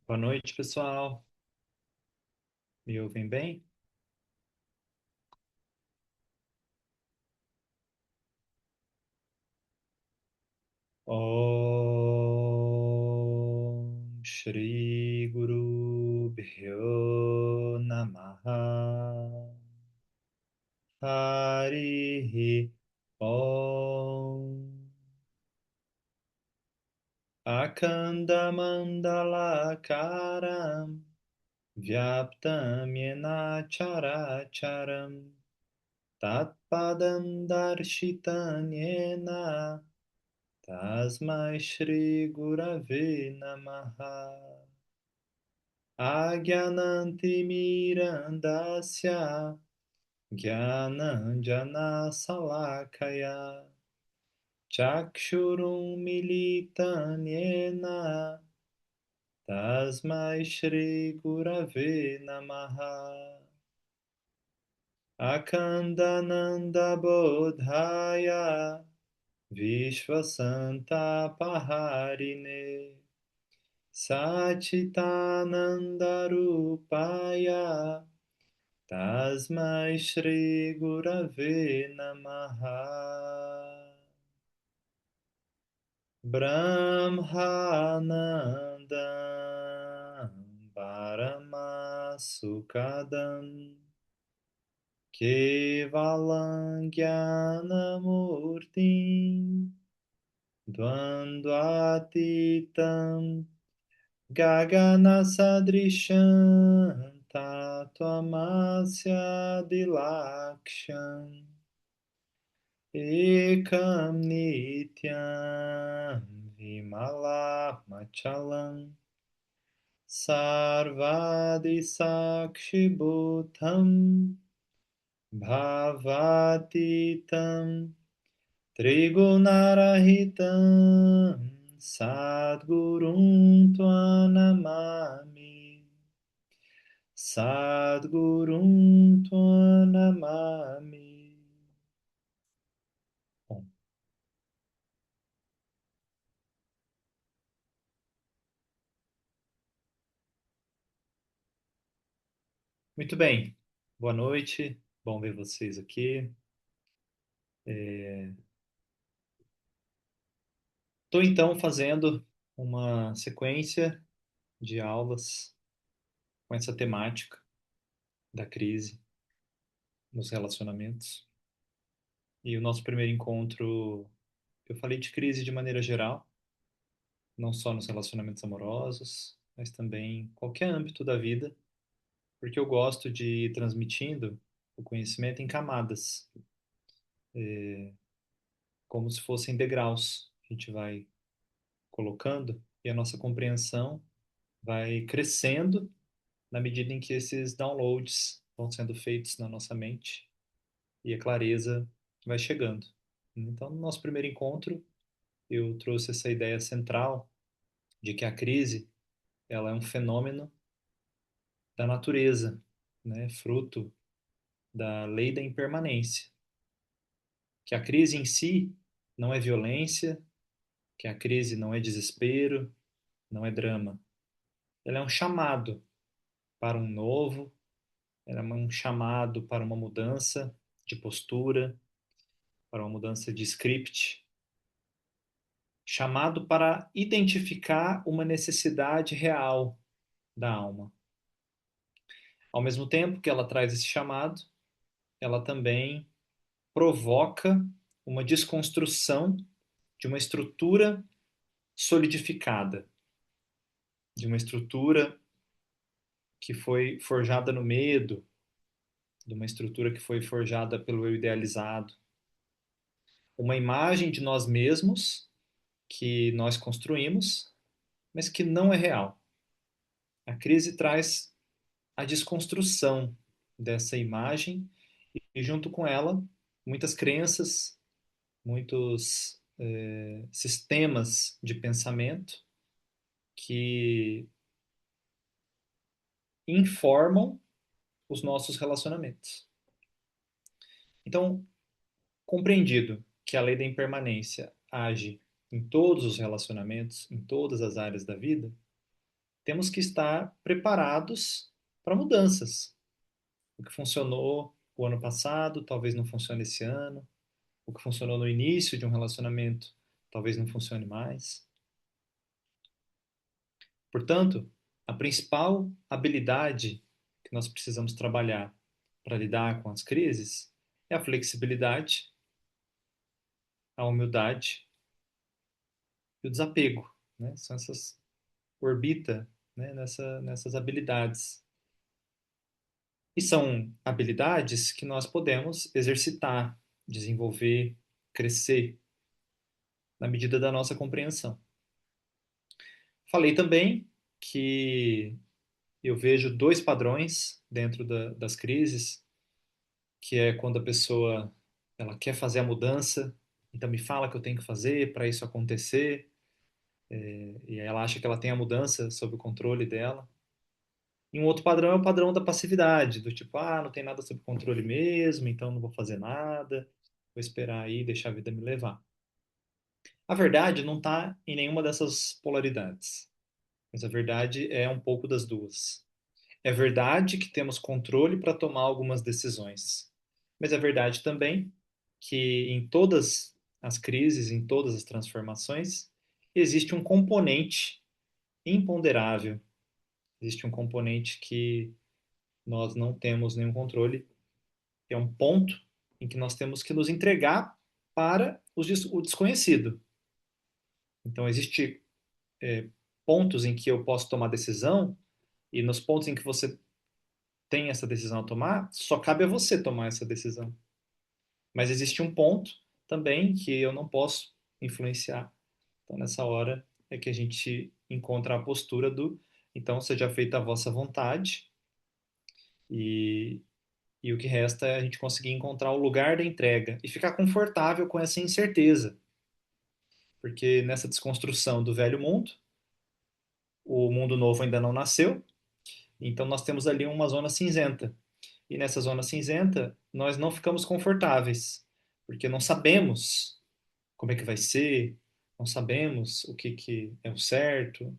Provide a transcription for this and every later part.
Boa noite, pessoal. Me ouvem bem? Om Shri Guru Bhyo Namaha Harihi Om Akandamandalakaram Vyaptam Yena Characharam Tatpadam Darshitam Yena Tasmai Shri Gurave Namaha Agyananti Mirandasya Gyananjana Salakaya Chakshurum Militan Yena Tasmai Shri Gurave Namaha Akandananda Bodhaya Vishvasanta Paharine Sachitanandarupaya Tasmai Shri Gurave Namaha Brahmanandam Paramasukadam Kevalam Jnanamurtim Dvandvatitam Gagana Sadrisham Tatvamasya Dilaksham Ekam Nityam Vimala Machalam Sarvadi Sakshi Bhutam Bhavatitam Trigunarahitam Sadgurum Tvanamami Sadgurum Tvanamami. Bom, muito bem. Boa noite. Bom ver vocês aqui. Estou então fazendo uma sequência de aulas com essa temática da crise nos relacionamentos. E o nosso primeiro encontro, eu falei de crise de maneira geral, não só nos relacionamentos amorosos, mas também em qualquer âmbito da vida, porque eu gosto de ir transmitindo o conhecimento em camadas, como se fossem degraus. A gente vai colocando e a nossa compreensão vai crescendo na medida em que esses downloads vão sendo feitos na nossa mente e a clareza vai chegando. Então, no nosso primeiro encontro, eu trouxe essa ideia central de que a crise ela é um fenômeno da natureza, né, fruto da lei da impermanência. Que a crise em si não é violência, que a crise não é desespero, não é drama. Ela é um chamado para um novo, ela é um chamado para uma mudança de postura, para uma mudança de script, chamado para identificar uma necessidade real da alma. Ao mesmo tempo que ela traz esse chamado, ela também provoca uma desconstrução de uma estrutura solidificada, de uma estrutura que foi forjada no medo, de uma estrutura que foi forjada pelo eu idealizado, uma imagem de nós mesmos que nós construímos, mas que não é real. A crise traz a desconstrução dessa imagem e, junto com ela, muitas crenças, muitos sistemas de pensamento que informam os nossos relacionamentos. Então, compreendido que a lei da impermanência age em todos os relacionamentos, em todas as áreas da vida, temos que estar preparados para mudanças. O que funcionou o ano passado, talvez não funcione esse ano. O que funcionou no início de um relacionamento, talvez não funcione mais. Portanto, a principal habilidade que nós precisamos trabalhar para lidar com as crises é a flexibilidade, a humildade e o desapego, né? São essas orbita, né, nessas habilidades. E são habilidades que nós podemos exercitar, desenvolver, crescer na medida da nossa compreensão. Falei também que eu vejo dois padrões dentro das crises, que é quando a pessoa ela quer fazer a mudança, então me fala que eu tenho que fazer para isso acontecer, e ela acha que ela tem a mudança sob o controle dela. E um outro padrão é o padrão da passividade, do tipo, ah, não tem nada sob controle mesmo, então não vou fazer nada, vou esperar aí, deixar a vida me levar. A verdade não está em nenhuma dessas polaridades, mas a verdade é um pouco das duas. É verdade que temos controle para tomar algumas decisões, mas é verdade também que em todas as crises, em todas as transformações, existe um componente imponderável, existe um componente que nós não temos nenhum controle, é um ponto em que nós temos que nos entregar para o desconhecido. Então, existe pontos em que eu posso tomar decisão, e nos pontos em que você tem essa decisão a tomar, só cabe a você tomar essa decisão. Mas existe um ponto também que eu não posso influenciar. Então, nessa hora é que a gente encontra a postura do então seja feita a vossa vontade e, e o que resta é a gente conseguir encontrar o lugar da entrega e ficar confortável com essa incerteza. Porque nessa desconstrução do velho mundo, o mundo novo ainda não nasceu, então nós temos ali uma zona cinzenta. E nessa zona cinzenta, nós não ficamos confortáveis, porque não sabemos como é que vai ser, não sabemos o que é o certo.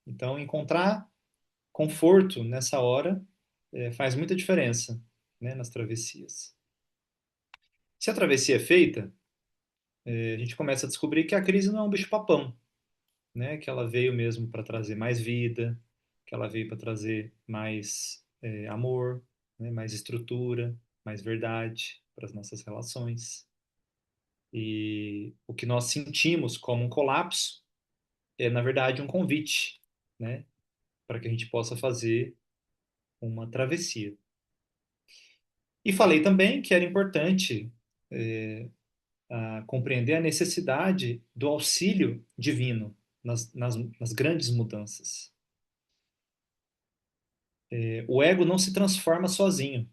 Então, encontrar conforto nessa hora faz muita diferença, né, nas travessias. Se a travessia é feita, a gente começa a descobrir que a crise não é um bicho-papão, né, que ela veio mesmo para trazer mais vida, que ela veio para trazer mais amor, né, mais estrutura, mais verdade para as nossas relações. E o que nós sentimos como um colapso é, na verdade, um convite, né, para que a gente possa fazer uma travessia. E falei também que era importante compreender a necessidade do auxílio divino nas grandes mudanças. O ego não se transforma sozinho.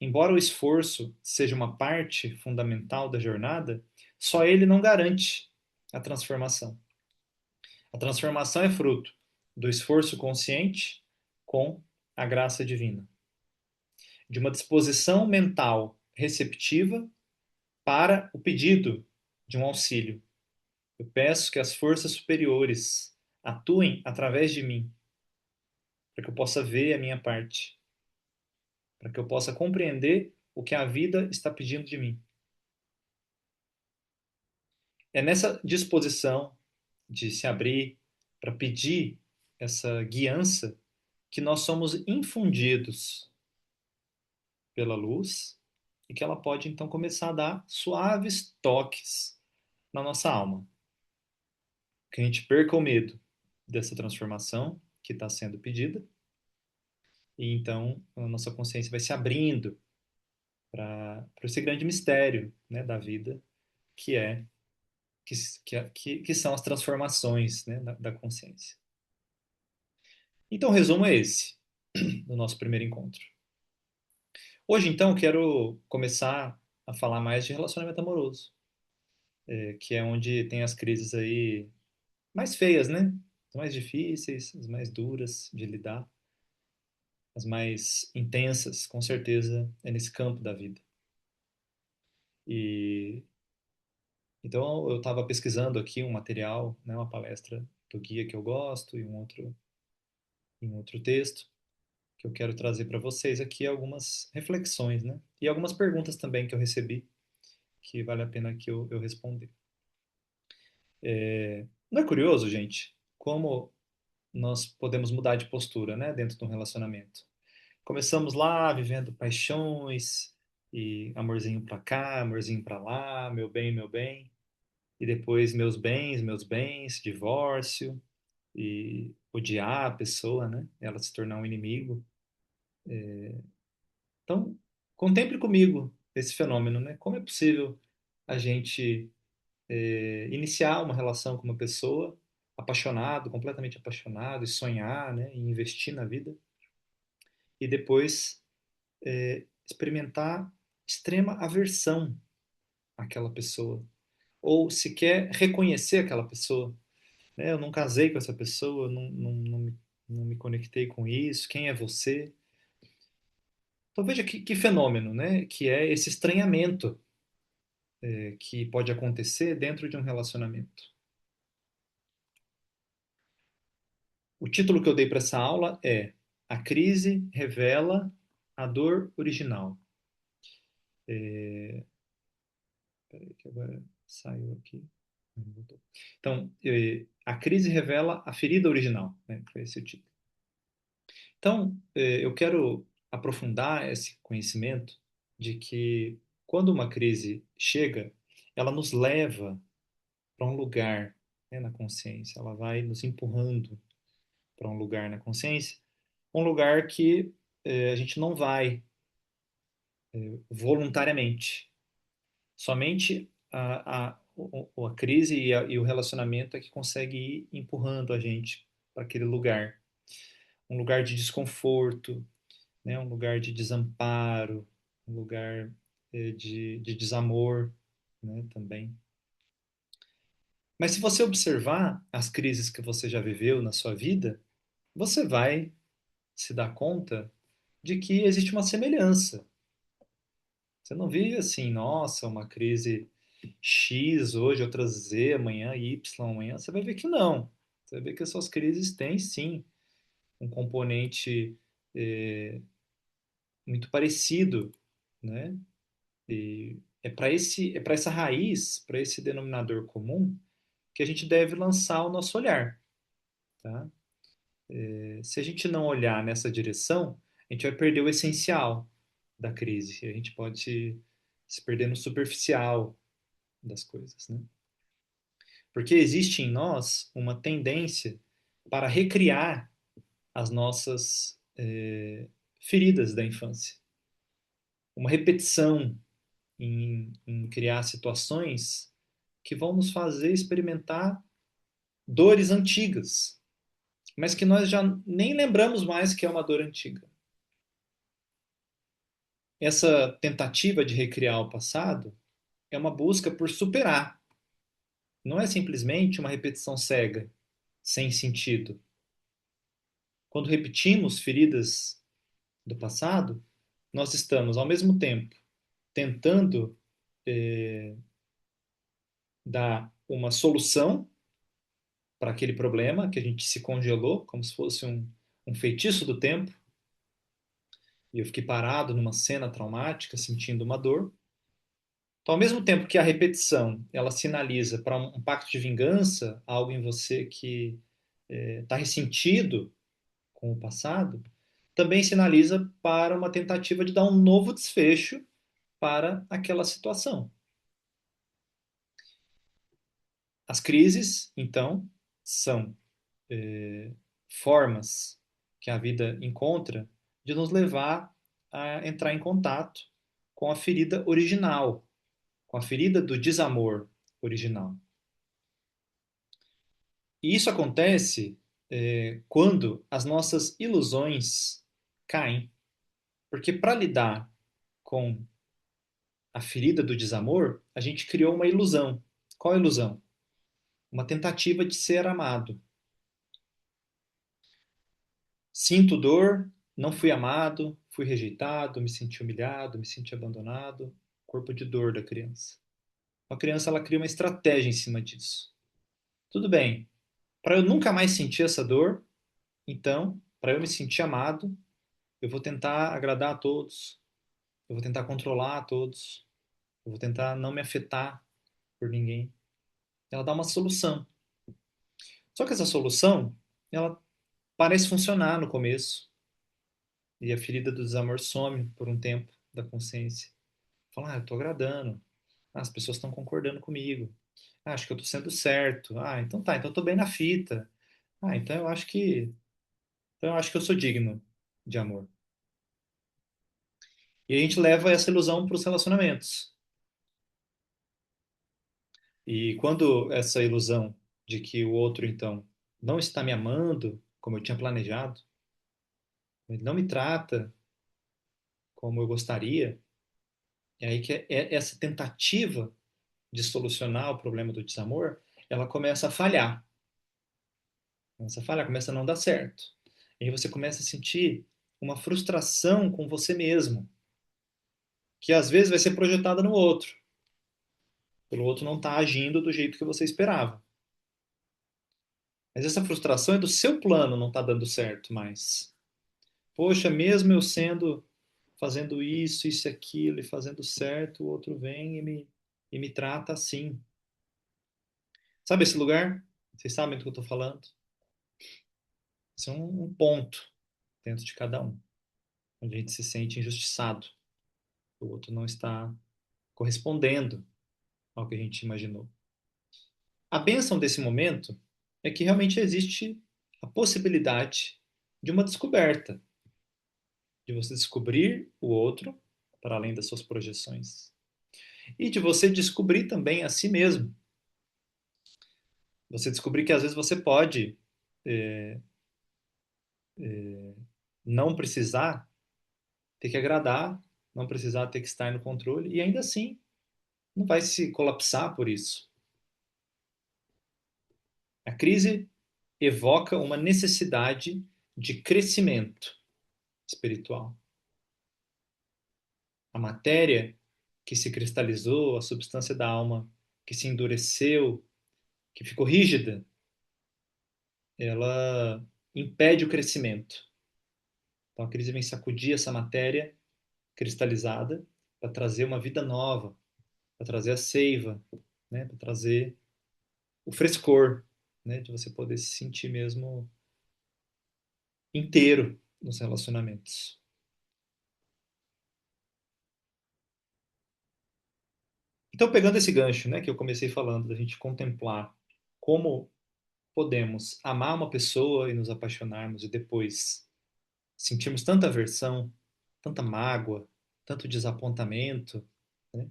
Embora o esforço seja uma parte fundamental da jornada, só ele não garante a transformação. A transformação é fruto do esforço consciente com a graça divina, de uma disposição mental receptiva para o pedido de um auxílio. Eu peço que as forças superiores atuem através de mim, para que eu possa ver a minha parte, para que eu possa compreender o que a vida está pedindo de mim. É nessa disposição de se abrir para pedir essa guiança que nós somos infundidos pela luz e que ela pode então começar a dar suaves toques na nossa alma. Que a gente perca o medo dessa transformação que está sendo pedida e então a nossa consciência vai se abrindo para esse grande mistério, né, da vida que é que são as transformações, né, da consciência. Então o resumo é esse do nosso primeiro encontro. Hoje então eu quero começar a falar mais de relacionamento amoroso, que é onde tem as crises aí mais feias, né? As mais difíceis, as mais duras de lidar, as mais intensas, com certeza, é nesse campo da vida. E então eu estava pesquisando aqui um material, né, uma palestra do guia que eu gosto e um outro em outro texto, que eu quero trazer para vocês aqui algumas reflexões, né? E algumas perguntas também que eu recebi, que vale a pena que eu responder. Não é curioso, gente, como nós podemos mudar de postura, né, dentro de um relacionamento? Começamos lá vivendo paixões e amorzinho pra cá, amorzinho pra lá, meu bem, e depois meus bens, divórcio e odiar a pessoa, né? Ela se tornar um inimigo. Então, contemple comigo esse fenômeno, né? Como é possível a gente iniciar uma relação com uma pessoa apaixonado, completamente apaixonado, e sonhar, né? E investir na vida, e depois experimentar extrema aversão àquela pessoa, ou sequer reconhecer aquela pessoa, né? Eu não casei com essa pessoa, não me conectei com isso, quem é você? Então veja que fenômeno, né? Que é esse estranhamento que pode acontecer dentro de um relacionamento. O título que eu dei para essa aula é A Crise Revela a Dor Original. Peraí que agora saiu aqui. Então, a crise revela a ferida original, né? Foi esse o título. Então, eu quero aprofundar esse conhecimento de que quando uma crise chega, ela nos leva para um lugar, né, na consciência, ela vai nos empurrando para um lugar na consciência, um lugar que a gente não vai voluntariamente. Somente a crise e o relacionamento é que consegue ir empurrando a gente para aquele lugar. Um lugar de desconforto, né? Um lugar de desamparo, um lugar de desamor, né? Também. Mas se você observar as crises que você já viveu na sua vida, você vai se dar conta de que existe uma semelhança. Você não vive assim, nossa, uma crise X hoje, outra Z amanhã, Y amanhã. Você vai ver que não. Você vai ver que as suas crises têm sim um componente eh, muito parecido, né? E é para essa raiz, para esse denominador comum, que a gente deve lançar o nosso olhar, tá? Se a gente não olhar nessa direção, a gente vai perder o essencial da crise. A gente pode se perder no superficial das coisas, né? Porque existe em nós uma tendência para recriar as nossas feridas da infância. Uma repetição em criar situações que vão nos fazer experimentar dores antigas, mas que nós já nem lembramos mais que é uma dor antiga. Essa tentativa de recriar o passado é uma busca por superar. Não é simplesmente uma repetição cega, sem sentido. Quando repetimos feridas do passado, nós estamos, ao mesmo tempo, tentando dar uma solução para aquele problema que a gente se congelou, como se fosse um feitiço do tempo, e eu fiquei parado numa cena traumática, sentindo uma dor. Então, ao mesmo tempo que a repetição ela sinaliza para um pacto de vingança, algo em você que está ressentido com o passado, também sinaliza para uma tentativa de dar um novo desfecho para aquela situação. As crises, então, são formas que a vida encontra de nos levar a entrar em contato com a ferida original, com a ferida do desamor original. E isso acontece quando as nossas ilusões caem. Porque para lidar com a ferida do desamor, a gente criou uma ilusão. Qual a ilusão? Uma tentativa de ser amado. Sinto dor, não fui amado, fui rejeitado, me senti humilhado, me senti abandonado. Corpo de dor da criança. A criança ela cria uma estratégia em cima disso. Tudo bem. Para eu nunca mais sentir essa dor, então para eu me sentir amado, eu vou tentar agradar a todos, eu vou tentar controlar a todos, eu vou tentar não me afetar por ninguém. Ela dá uma solução. Só que essa solução, ela parece funcionar no começo, e a ferida do desamor some por um tempo da consciência. Fala, eu tô agradando. As pessoas estão concordando comigo. Acho que eu tô sendo certo. Então tá, então eu tô bem na fita. Então eu acho que eu sou digno de amor. E a gente leva essa ilusão para os relacionamentos. E quando essa ilusão de que o outro, então, não está me amando como eu tinha planejado, ele não me trata como eu gostaria, é aí que essa tentativa de solucionar o problema do desamor, ela começa a falhar. Começa a falhar, começa a não dar certo. E aí você começa a sentir uma frustração com você mesmo, que às vezes vai ser projetada no outro, pelo outro não estar agindo do jeito que você esperava. Mas essa frustração é do seu plano não estar dando certo mais. Poxa, mesmo eu sendo, fazendo isso e aquilo, e fazendo certo, o outro vem e me trata assim. Sabe esse lugar? Vocês sabem do que eu estou falando? Esse é um ponto dentro de cada um, onde a gente se sente injustiçado. O outro não está correspondendo ao que a gente imaginou. A bênção desse momento é que realmente existe a possibilidade de uma descoberta, de você descobrir o outro para além das suas projeções e de você descobrir também a si mesmo. Você descobrir que às vezes você pode é, não precisar ter que agradar, não precisar ter que estar no controle e ainda assim não vai se colapsar por isso. A crise evoca uma necessidade de crescimento espiritual. A matéria que se cristalizou, a substância da alma que se endureceu, que ficou rígida, ela impede o crescimento. Então a crise vem sacudir essa matéria cristalizada para trazer uma vida nova, para trazer a seiva, né? Para trazer o frescor, né? De você poder se sentir mesmo inteiro nos relacionamentos. Então, pegando esse gancho, né, que eu comecei falando, da gente contemplar como podemos amar uma pessoa e nos apaixonarmos e depois sentirmos tanta aversão, tanta mágoa, tanto desapontamento, né?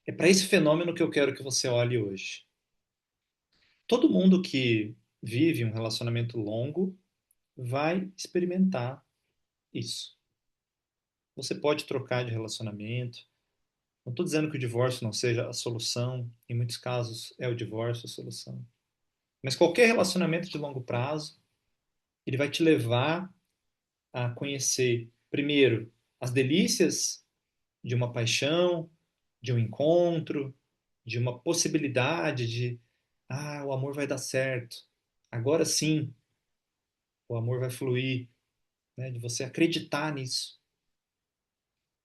É para esse fenômeno que eu quero que você olhe hoje. Todo mundo que vive um relacionamento longo vai experimentar isso. Você pode trocar de relacionamento. Não estou dizendo que o divórcio não seja a solução, em muitos casos é o divórcio a solução. Mas qualquer relacionamento de longo prazo, ele vai te levar a conhecer, primeiro, as delícias de uma paixão, de um encontro, de uma possibilidade de, o amor vai dar certo. Agora sim, o amor vai fluir, né? De você acreditar nisso.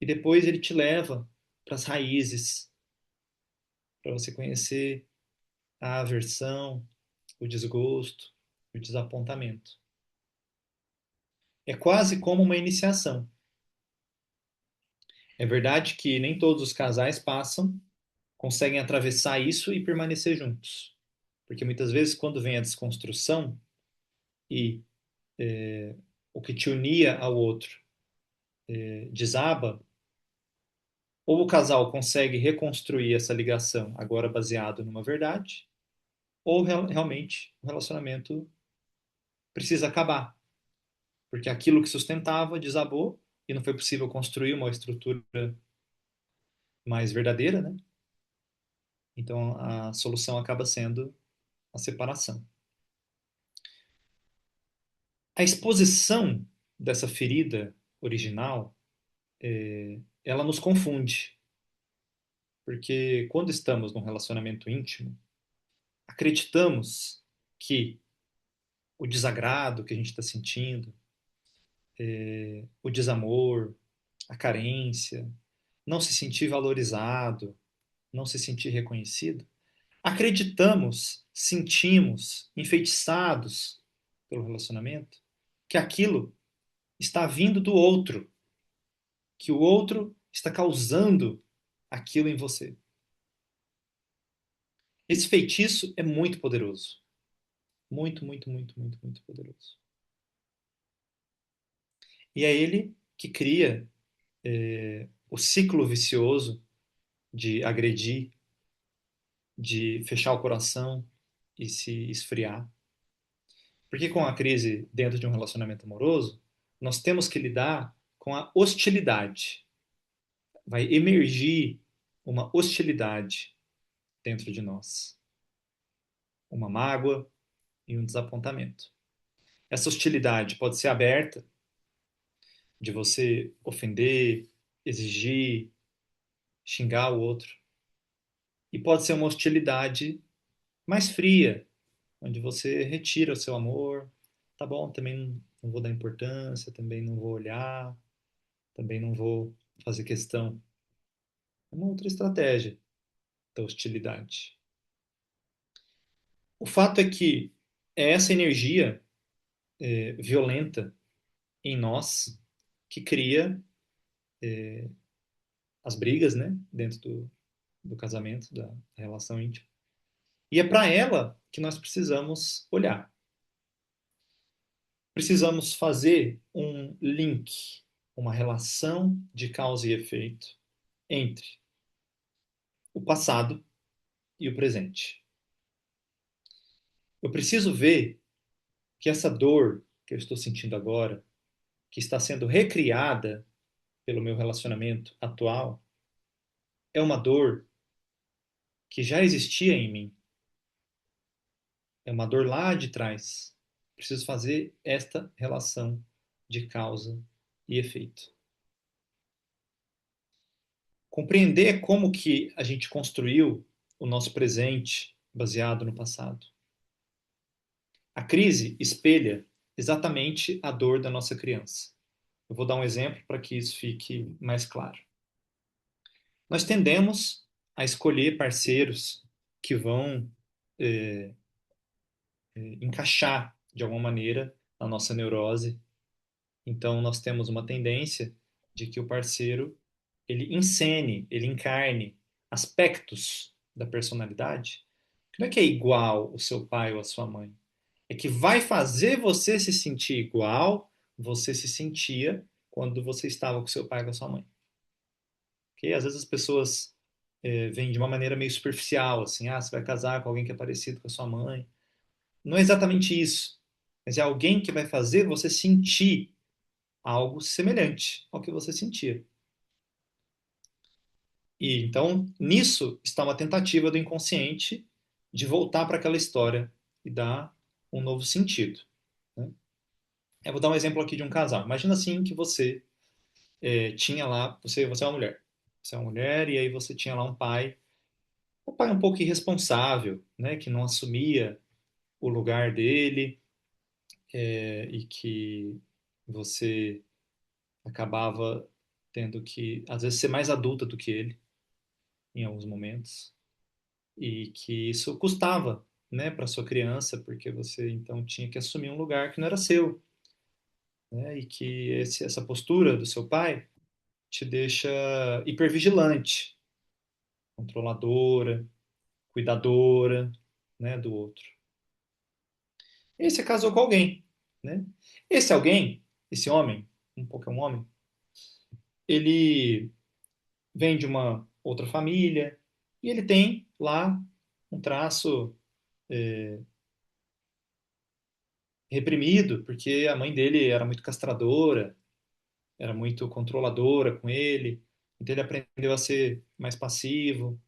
E depois ele te leva para as raízes, para você conhecer a aversão, o desgosto, o desapontamento. É quase como uma iniciação. É verdade que nem todos os casais conseguem atravessar isso e permanecer juntos. Porque muitas vezes, quando vem a desconstrução e o que te unia ao outro desaba, ou o casal consegue reconstruir essa ligação, agora baseado numa verdade, ou realmente o relacionamento precisa acabar. Porque aquilo que sustentava desabou e não foi possível construir uma estrutura mais verdadeira, né? Então a solução acaba sendo a separação. A exposição dessa ferida original, ela nos confunde, porque quando estamos num relacionamento íntimo, acreditamos que o desagrado que a gente está sentindo, o desamor, a carência, não se sentir valorizado, não se sentir reconhecido, acreditamos, sentimos, enfeitiçados pelo relacionamento, que aquilo está vindo do outro, que o outro está causando aquilo em você. Esse feitiço é muito poderoso. Muito, muito, muito, muito, muito poderoso. E é ele que cria o ciclo vicioso de agredir, de fechar o coração e se esfriar. Porque com a crise dentro de um relacionamento amoroso, nós temos que lidar com a hostilidade. Vai emergir uma hostilidade dentro de nós, uma mágoa e um desapontamento. Essa hostilidade pode ser aberta, de você ofender, exigir, xingar o outro, e pode ser uma hostilidade mais fria, onde você retira o seu amor. Tá bom, também não vou dar importância, também não vou olhar, também não vou fazer questão. É uma outra estratégia da hostilidade. O fato é que é essa energia violenta em nós que cria as brigas, né, dentro do casamento, da relação íntima. E é para ela que nós precisamos olhar. Precisamos fazer um link, uma relação de causa e efeito entre o passado e o presente. Eu preciso ver que essa dor que eu estou sentindo agora, que está sendo recriada pelo meu relacionamento atual, é uma dor que já existia em mim. É uma dor lá de trás. Preciso fazer esta relação de causa e efeito. Compreender como que a gente construiu o nosso presente baseado no passado. A crise espelha exatamente a dor da nossa criança. Eu vou dar um exemplo para que isso fique mais claro. Nós tendemos a escolher parceiros que vão é, encaixar de alguma maneira na nossa neurose. Então, nós temos uma tendência de que o parceiro ele encene, ele encarne aspectos da personalidade que não é que é igual o seu pai ou a sua mãe, é que vai fazer você se sentir igual você se sentia quando você estava com seu pai ou com a sua mãe. Okay? Às vezes as pessoas veem de uma maneira meio superficial, assim, ah, você vai casar com alguém que é parecido com a sua mãe. Não é exatamente isso, mas é alguém que vai fazer você sentir algo semelhante ao que você sentia. E então, nisso está uma tentativa do inconsciente de voltar para aquela história e dar um novo sentido. Né? Eu vou dar um exemplo aqui de um casal. Imagina assim que você tinha lá, você é uma mulher. Você é uma mulher e aí você tinha lá um pai um pouco irresponsável, né, que não assumia o lugar dele e que você acabava tendo que, às vezes, ser mais adulta do que ele em alguns momentos. E que isso custava, né, para sua criança, porque você então tinha que assumir um lugar que não era seu, né, e que essa postura do seu pai te deixa hipervigilante, controladora, cuidadora, né, do outro. E aí você casou com alguém, né? Esse alguém, esse homem, um pouco é um homem, ele vem de uma outra família e ele tem lá um traço reprimido, porque a mãe dele era muito castradora, era muito controladora com ele, então ele aprendeu a ser mais passivo.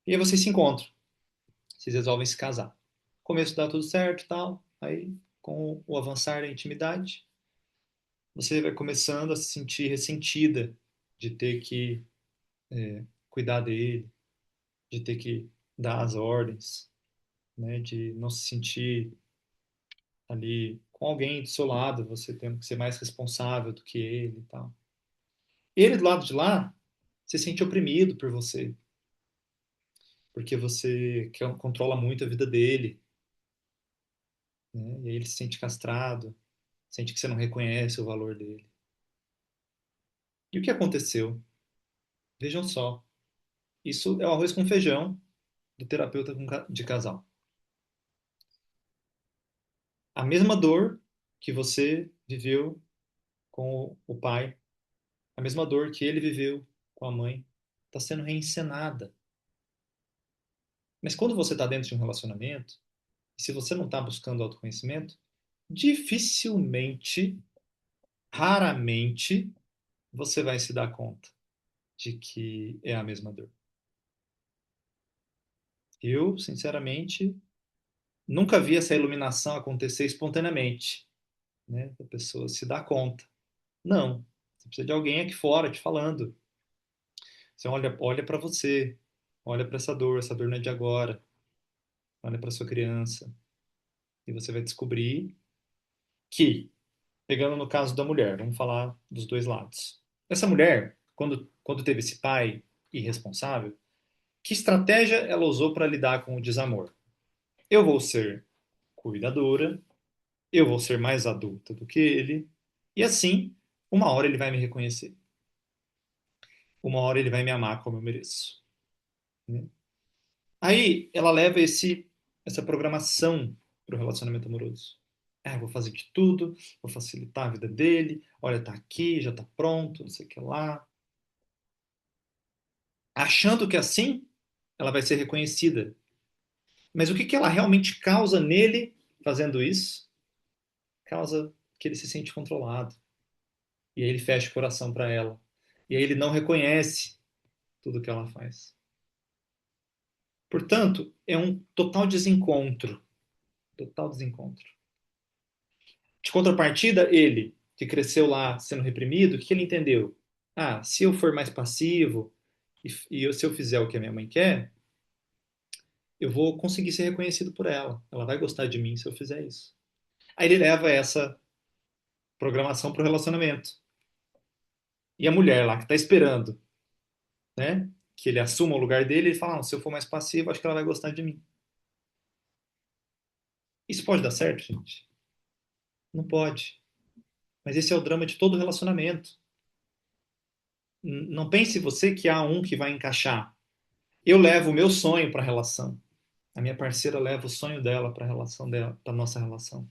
E aí vocês se encontram, vocês resolvem se casar. No começo dá tudo certo, e tal. Aí, com o avançar da intimidade, você vai começando a se sentir ressentida de ter que cuidar dele, de ter que dar as ordens, né, de não se sentir ali com alguém do seu lado, você tendo que ser mais responsável do que ele e tal. Ele do lado de lá se sente oprimido por você, porque você controla muito a vida dele, né? E aí ele se sente castrado, sente que você não reconhece o valor dele. E o que aconteceu? Vejam só, isso é o arroz com feijão do terapeuta de casal. A mesma dor que você viveu com o pai, a mesma dor que ele viveu com a mãe, está sendo reencenada. Mas quando você está dentro de um relacionamento, se você não está buscando autoconhecimento, dificilmente, raramente, você vai se dar conta de que é a mesma dor. Eu, sinceramente, nunca vi essa iluminação acontecer espontaneamente, né? A pessoa se dá conta. Não. Você precisa de alguém aqui fora te falando. Você olha para você, olha para essa dor não é de agora, olha para sua criança, e você vai descobrir que, pegando no caso da mulher, vamos falar dos dois lados. Essa mulher, quando teve esse pai irresponsável, que estratégia ela usou para lidar com o desamor? Eu vou ser cuidadora, eu vou ser mais adulta do que ele, e assim, uma hora ele vai me reconhecer, uma hora ele vai me amar como eu mereço, né? Aí ela leva essa programação para o relacionamento amoroso. Ah, vou fazer de tudo, vou facilitar a vida dele. Olha, tá aqui, já tá pronto, não sei o que lá. Achando que assim ela vai ser reconhecida. Mas o que que ela realmente causa nele fazendo isso? Causa que ele se sente controlado. E aí ele fecha o coração para ela. E aí ele não reconhece tudo que ela faz. Portanto, é um total desencontro. Total desencontro. De contrapartida, ele, que cresceu lá sendo reprimido, o que ele entendeu? Ah, se eu for mais passivo se eu fizer o que a minha mãe quer, eu vou conseguir ser reconhecido por ela. Ela vai gostar de mim se eu fizer isso. Aí ele leva essa programação para o relacionamento. E a mulher lá que está esperando, né, que ele assuma o lugar dele, ele fala: não, se eu for mais passivo, acho que ela vai gostar de mim. Isso pode dar certo, gente? Não pode. Mas esse é o drama de todo relacionamento. Não pense você que há um que vai encaixar. Eu levo o meu sonho para a relação. A minha parceira leva o sonho dela para a relação dela, para nossa relação.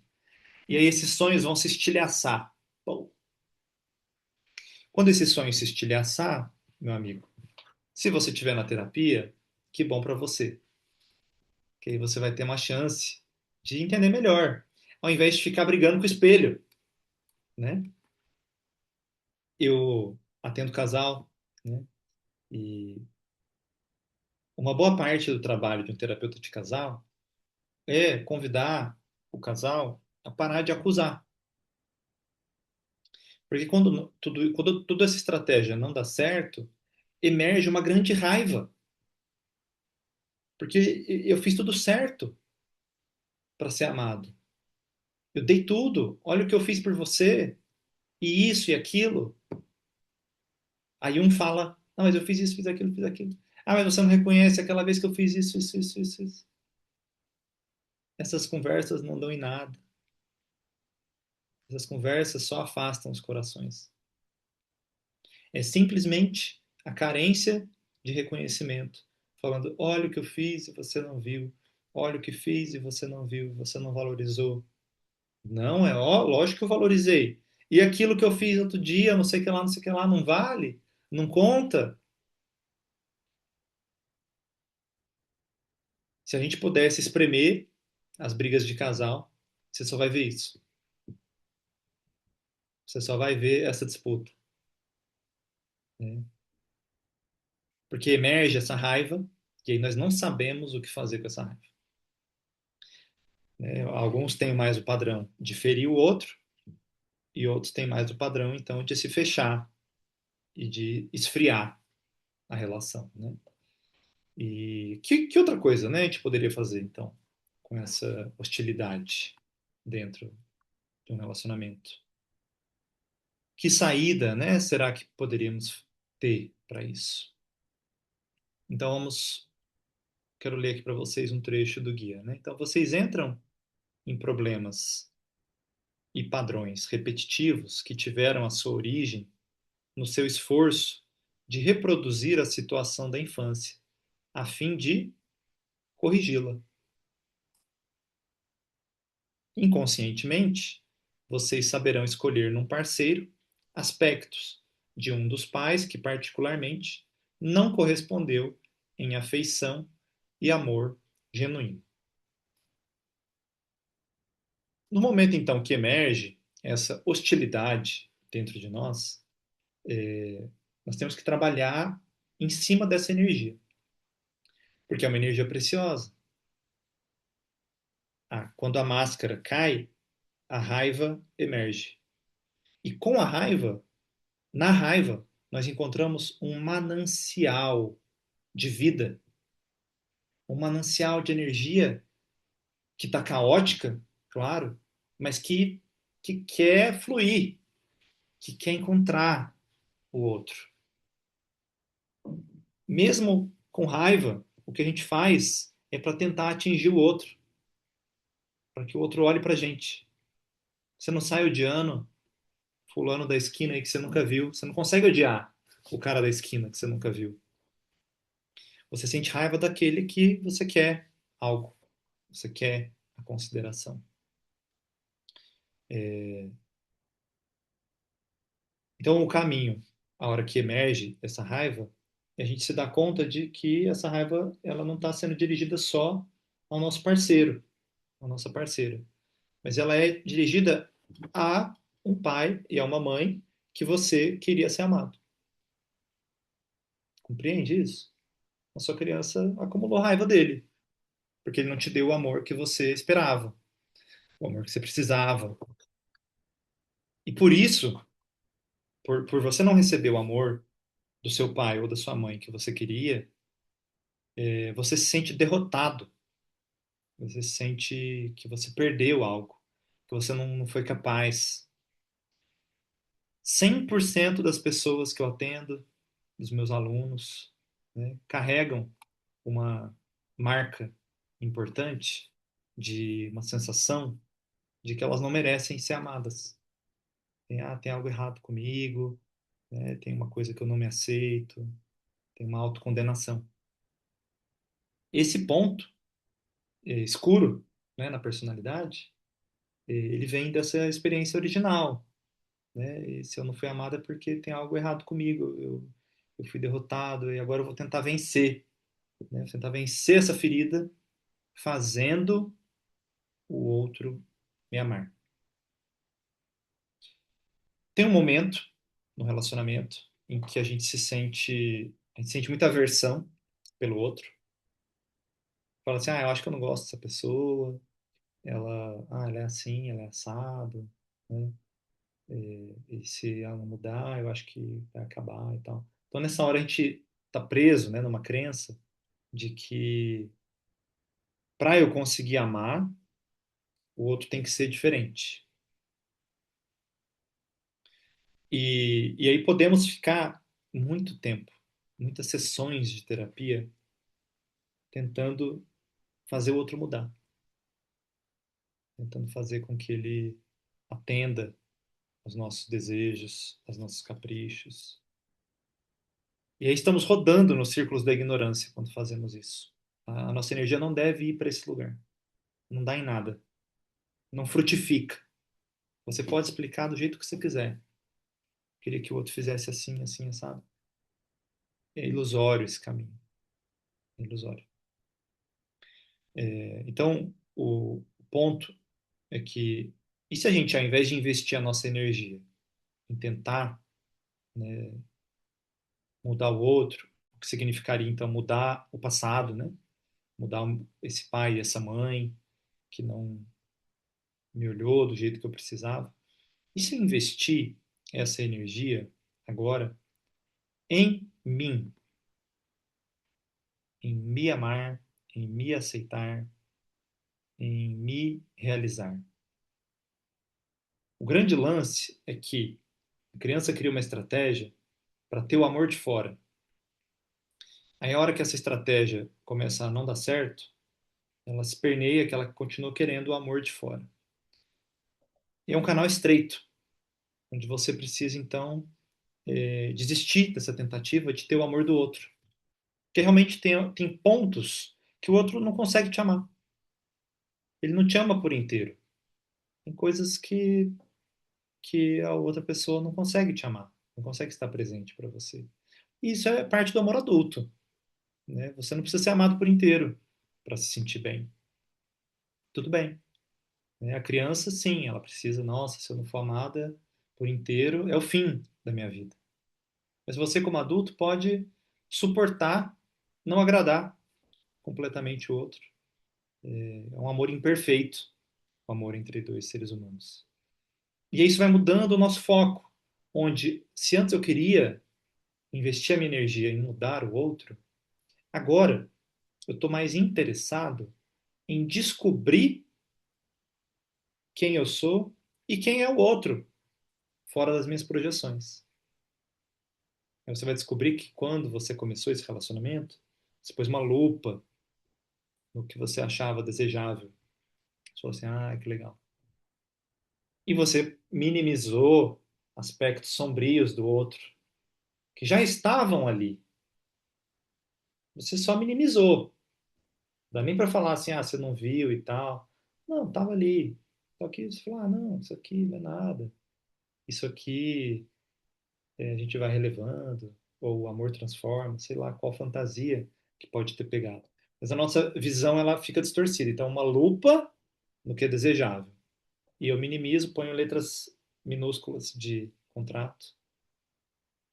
E aí esses sonhos vão se estilhaçar. Bom, quando esses sonhos se estilhaçar, meu amigo, se você estiver na terapia, que bom para você. Que aí você vai ter uma chance de entender melhor, ao invés de ficar brigando com o espelho, né? Eu atendo casal, né? E uma boa parte do trabalho de um terapeuta de casal é convidar o casal a parar de acusar. Porque quando toda essa estratégia não dá certo, emerge uma grande raiva. Porque eu fiz tudo certo para ser amado. Eu dei tudo. Olha o que eu fiz por você. E isso e aquilo. Aí um fala: não, mas eu fiz isso, fiz aquilo, fiz aquilo. Ah, mas você não reconhece aquela vez que eu fiz isso, isso, isso, isso, isso. Essas conversas não dão em nada. Essas conversas só afastam os corações. É simplesmente a carência de reconhecimento. Falando: olha o que eu fiz e você não viu. Olha o que fiz e você não viu, você não valorizou. Não, lógico que eu valorizei. E aquilo que eu fiz outro dia, não sei o que lá, não sei o que lá, não vale? Não conta? Se a gente pudesse espremer as brigas de casal, você só vai ver isso. Você só vai ver essa disputa, né? Porque emerge essa raiva, e aí nós não sabemos o que fazer com essa raiva, né? Alguns têm mais o padrão de ferir o outro, e outros têm mais o padrão, então, de se fechar e de esfriar a relação, né? E que outra coisa, né, a gente poderia fazer, então, com essa hostilidade dentro? de um relacionamento. Que saída, né, será que poderíamos ter para isso? Então quero ler aqui para vocês um trecho do guia, né? Então vocês entram em problemas e padrões repetitivos que tiveram a sua origem no seu esforço de reproduzir a situação da infância, a fim de corrigi-la. Inconscientemente, vocês saberão escolher num parceiro aspectos de um dos pais que, particularmente, não correspondeu em afeição e amor genuíno. No momento, então, que emerge essa hostilidade dentro de nós, nós temos que trabalhar em cima dessa energia, porque é uma energia preciosa. Quando a máscara cai, a raiva emerge. E com a raiva, na raiva, nós encontramos um manancial de vida, um manancial de energia que está caótica, claro, mas que quer fluir, que quer encontrar o outro. Mesmo com raiva, o que a gente faz é para tentar atingir o outro, para que o outro olhe para a gente. Você não sai odiando fulano da esquina aí que você nunca viu, você não consegue odiar o cara da esquina que você nunca viu. Você sente raiva daquele que você quer algo, você quer a consideração. Então, o caminho, a hora que emerge essa raiva, é a gente se dá conta de que essa raiva ela não está sendo dirigida só ao nosso parceiro, à nossa parceira, mas ela é dirigida a um pai e a uma mãe que você queria ser amado. Compreende isso? A sua criança acumulou raiva dele, porque ele não te deu o amor que você esperava, o amor que você precisava. E por isso, por você não receber o amor do seu pai ou da sua mãe que você queria, você se sente derrotado. Você sente que você perdeu algo, que você não foi capaz. 100% das pessoas que eu atendo, dos meus alunos, né, carregam uma marca importante de uma sensação de que elas não merecem ser amadas. Tem algo errado comigo, né, tem uma coisa que eu não me aceito, tem uma autocondenação. Esse ponto escuro, né, na personalidade, ele vem dessa experiência original, né? E se eu não fui amada é porque tem algo errado comigo, eu fui derrotado e agora eu vou tentar vencer, né? Vou tentar vencer essa ferida fazendo o outro me amar. Tem um momento no relacionamento em que a gente sente muita aversão pelo outro. Fala assim, eu acho que eu não gosto dessa pessoa, ela é assim, ela é assado, né? E se ela não mudar, eu acho que vai acabar e tal. Então, nessa hora, a gente tá preso, né, numa crença de que para eu conseguir amar, o outro tem que ser diferente. E aí podemos ficar muito tempo, muitas sessões de terapia, tentando fazer o outro mudar, tentando fazer com que ele atenda aos nossos desejos, aos nossos caprichos. E aí estamos rodando nos círculos da ignorância quando fazemos isso. A nossa energia não deve ir para esse lugar. Não dá em nada. Não frutifica. Você pode explicar do jeito que você quiser. Queria que o outro fizesse assim, assim, sabe? É ilusório esse caminho. É ilusório. Então, o ponto é que, e se a gente, ao invés de investir a nossa energia em tentar, né, mudar o outro, o que significaria, então, mudar o passado, né? Mudar esse pai e essa mãe que não me olhou do jeito que eu precisava. E se eu investir essa energia agora em mim, em me amar, em me aceitar, em me realizar? O grande lance é que a criança cria uma estratégia para ter o amor de fora. Aí, a hora que essa estratégia começa a não dar certo, ela se perneia que ela continua querendo o amor de fora. E é um canal estreito, onde você precisa, então, desistir dessa tentativa de ter o amor do outro. Porque realmente tem pontos que o outro não consegue te amar. Ele não te ama por inteiro. Tem coisas que a outra pessoa não consegue te amar, não consegue estar presente para você. E isso é parte do amor adulto, né? Você não precisa ser amado por inteiro para se sentir bem. Tudo bem, né? A criança, sim, ela precisa, nossa, se eu não for amada por inteiro, é o fim da minha vida. Mas você, como adulto, pode suportar não agradar completamente o outro. É um amor imperfeito, o amor entre dois seres humanos. E isso vai mudando o nosso foco, onde se antes eu queria investir a minha energia em mudar o outro, agora eu estou mais interessado em descobrir quem eu sou e quem é o outro, fora das minhas projeções. Aí você vai descobrir que quando você começou esse relacionamento, você pôs uma lupa no que você achava desejável. Você falou assim, ah, que legal. E você minimizou aspectos sombrios do outro, que já estavam ali. Você só minimizou. Não dá nem para falar assim, ah, você não viu e tal. Não, estava ali. Só que você fala, ah, não, isso aqui não é nada. Isso aqui a gente vai relevando, ou o amor transforma, sei lá, qual fantasia que pode ter pegado. Mas a nossa visão, ela fica distorcida. Então, uma lupa no que é desejável. E eu minimizo, ponho letras minúsculas de contrato,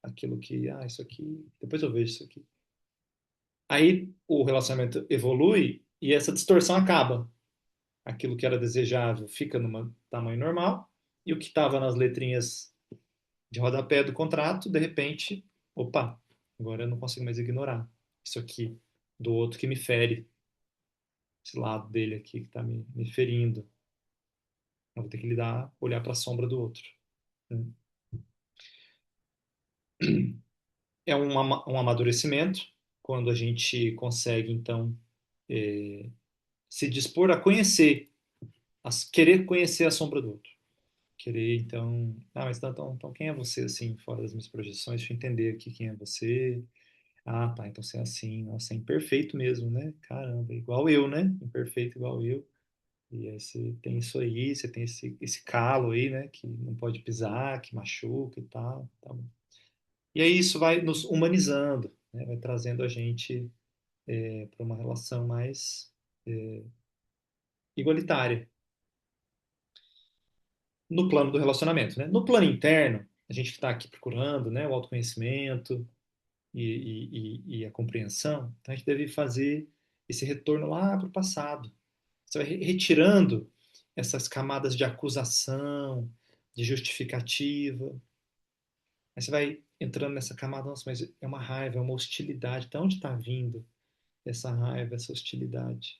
aquilo que, ah, isso aqui, depois eu vejo isso aqui. Aí o relacionamento evolui e essa distorção acaba. Aquilo que era desejável fica num tamanho normal e o que estava nas letrinhas de rodapé do contrato, de repente, opa, agora eu não consigo mais ignorar isso aqui do outro que me fere, esse lado dele aqui que está me ferindo. Eu vou ter que lidar, olhar para a sombra do outro. Né? É um amadurecimento quando a gente consegue, então, se dispor a conhecer, a querer conhecer a sombra do outro. Querer, então, ah, mas então quem é você, assim, fora das minhas projeções? Deixa eu entender aqui quem é você. Ah, tá, então você é assim, nossa, é imperfeito mesmo, né? Caramba, igual eu, né? Imperfeito igual eu. E aí você tem isso aí, você tem esse calo aí, né? Que não pode pisar, que machuca e tal. Tá bom. E aí isso vai nos humanizando, né? Vai trazendo a gente para uma relação mais igualitária no plano do relacionamento, né? No plano interno, a gente que está aqui procurando, né? O autoconhecimento e a compreensão, então a gente deve fazer esse retorno lá para o passado. Você vai retirando essas camadas de acusação, de justificativa. Aí você vai entrando nessa camada, nossa, mas é uma raiva, é uma hostilidade. De onde está vindo essa raiva, essa hostilidade?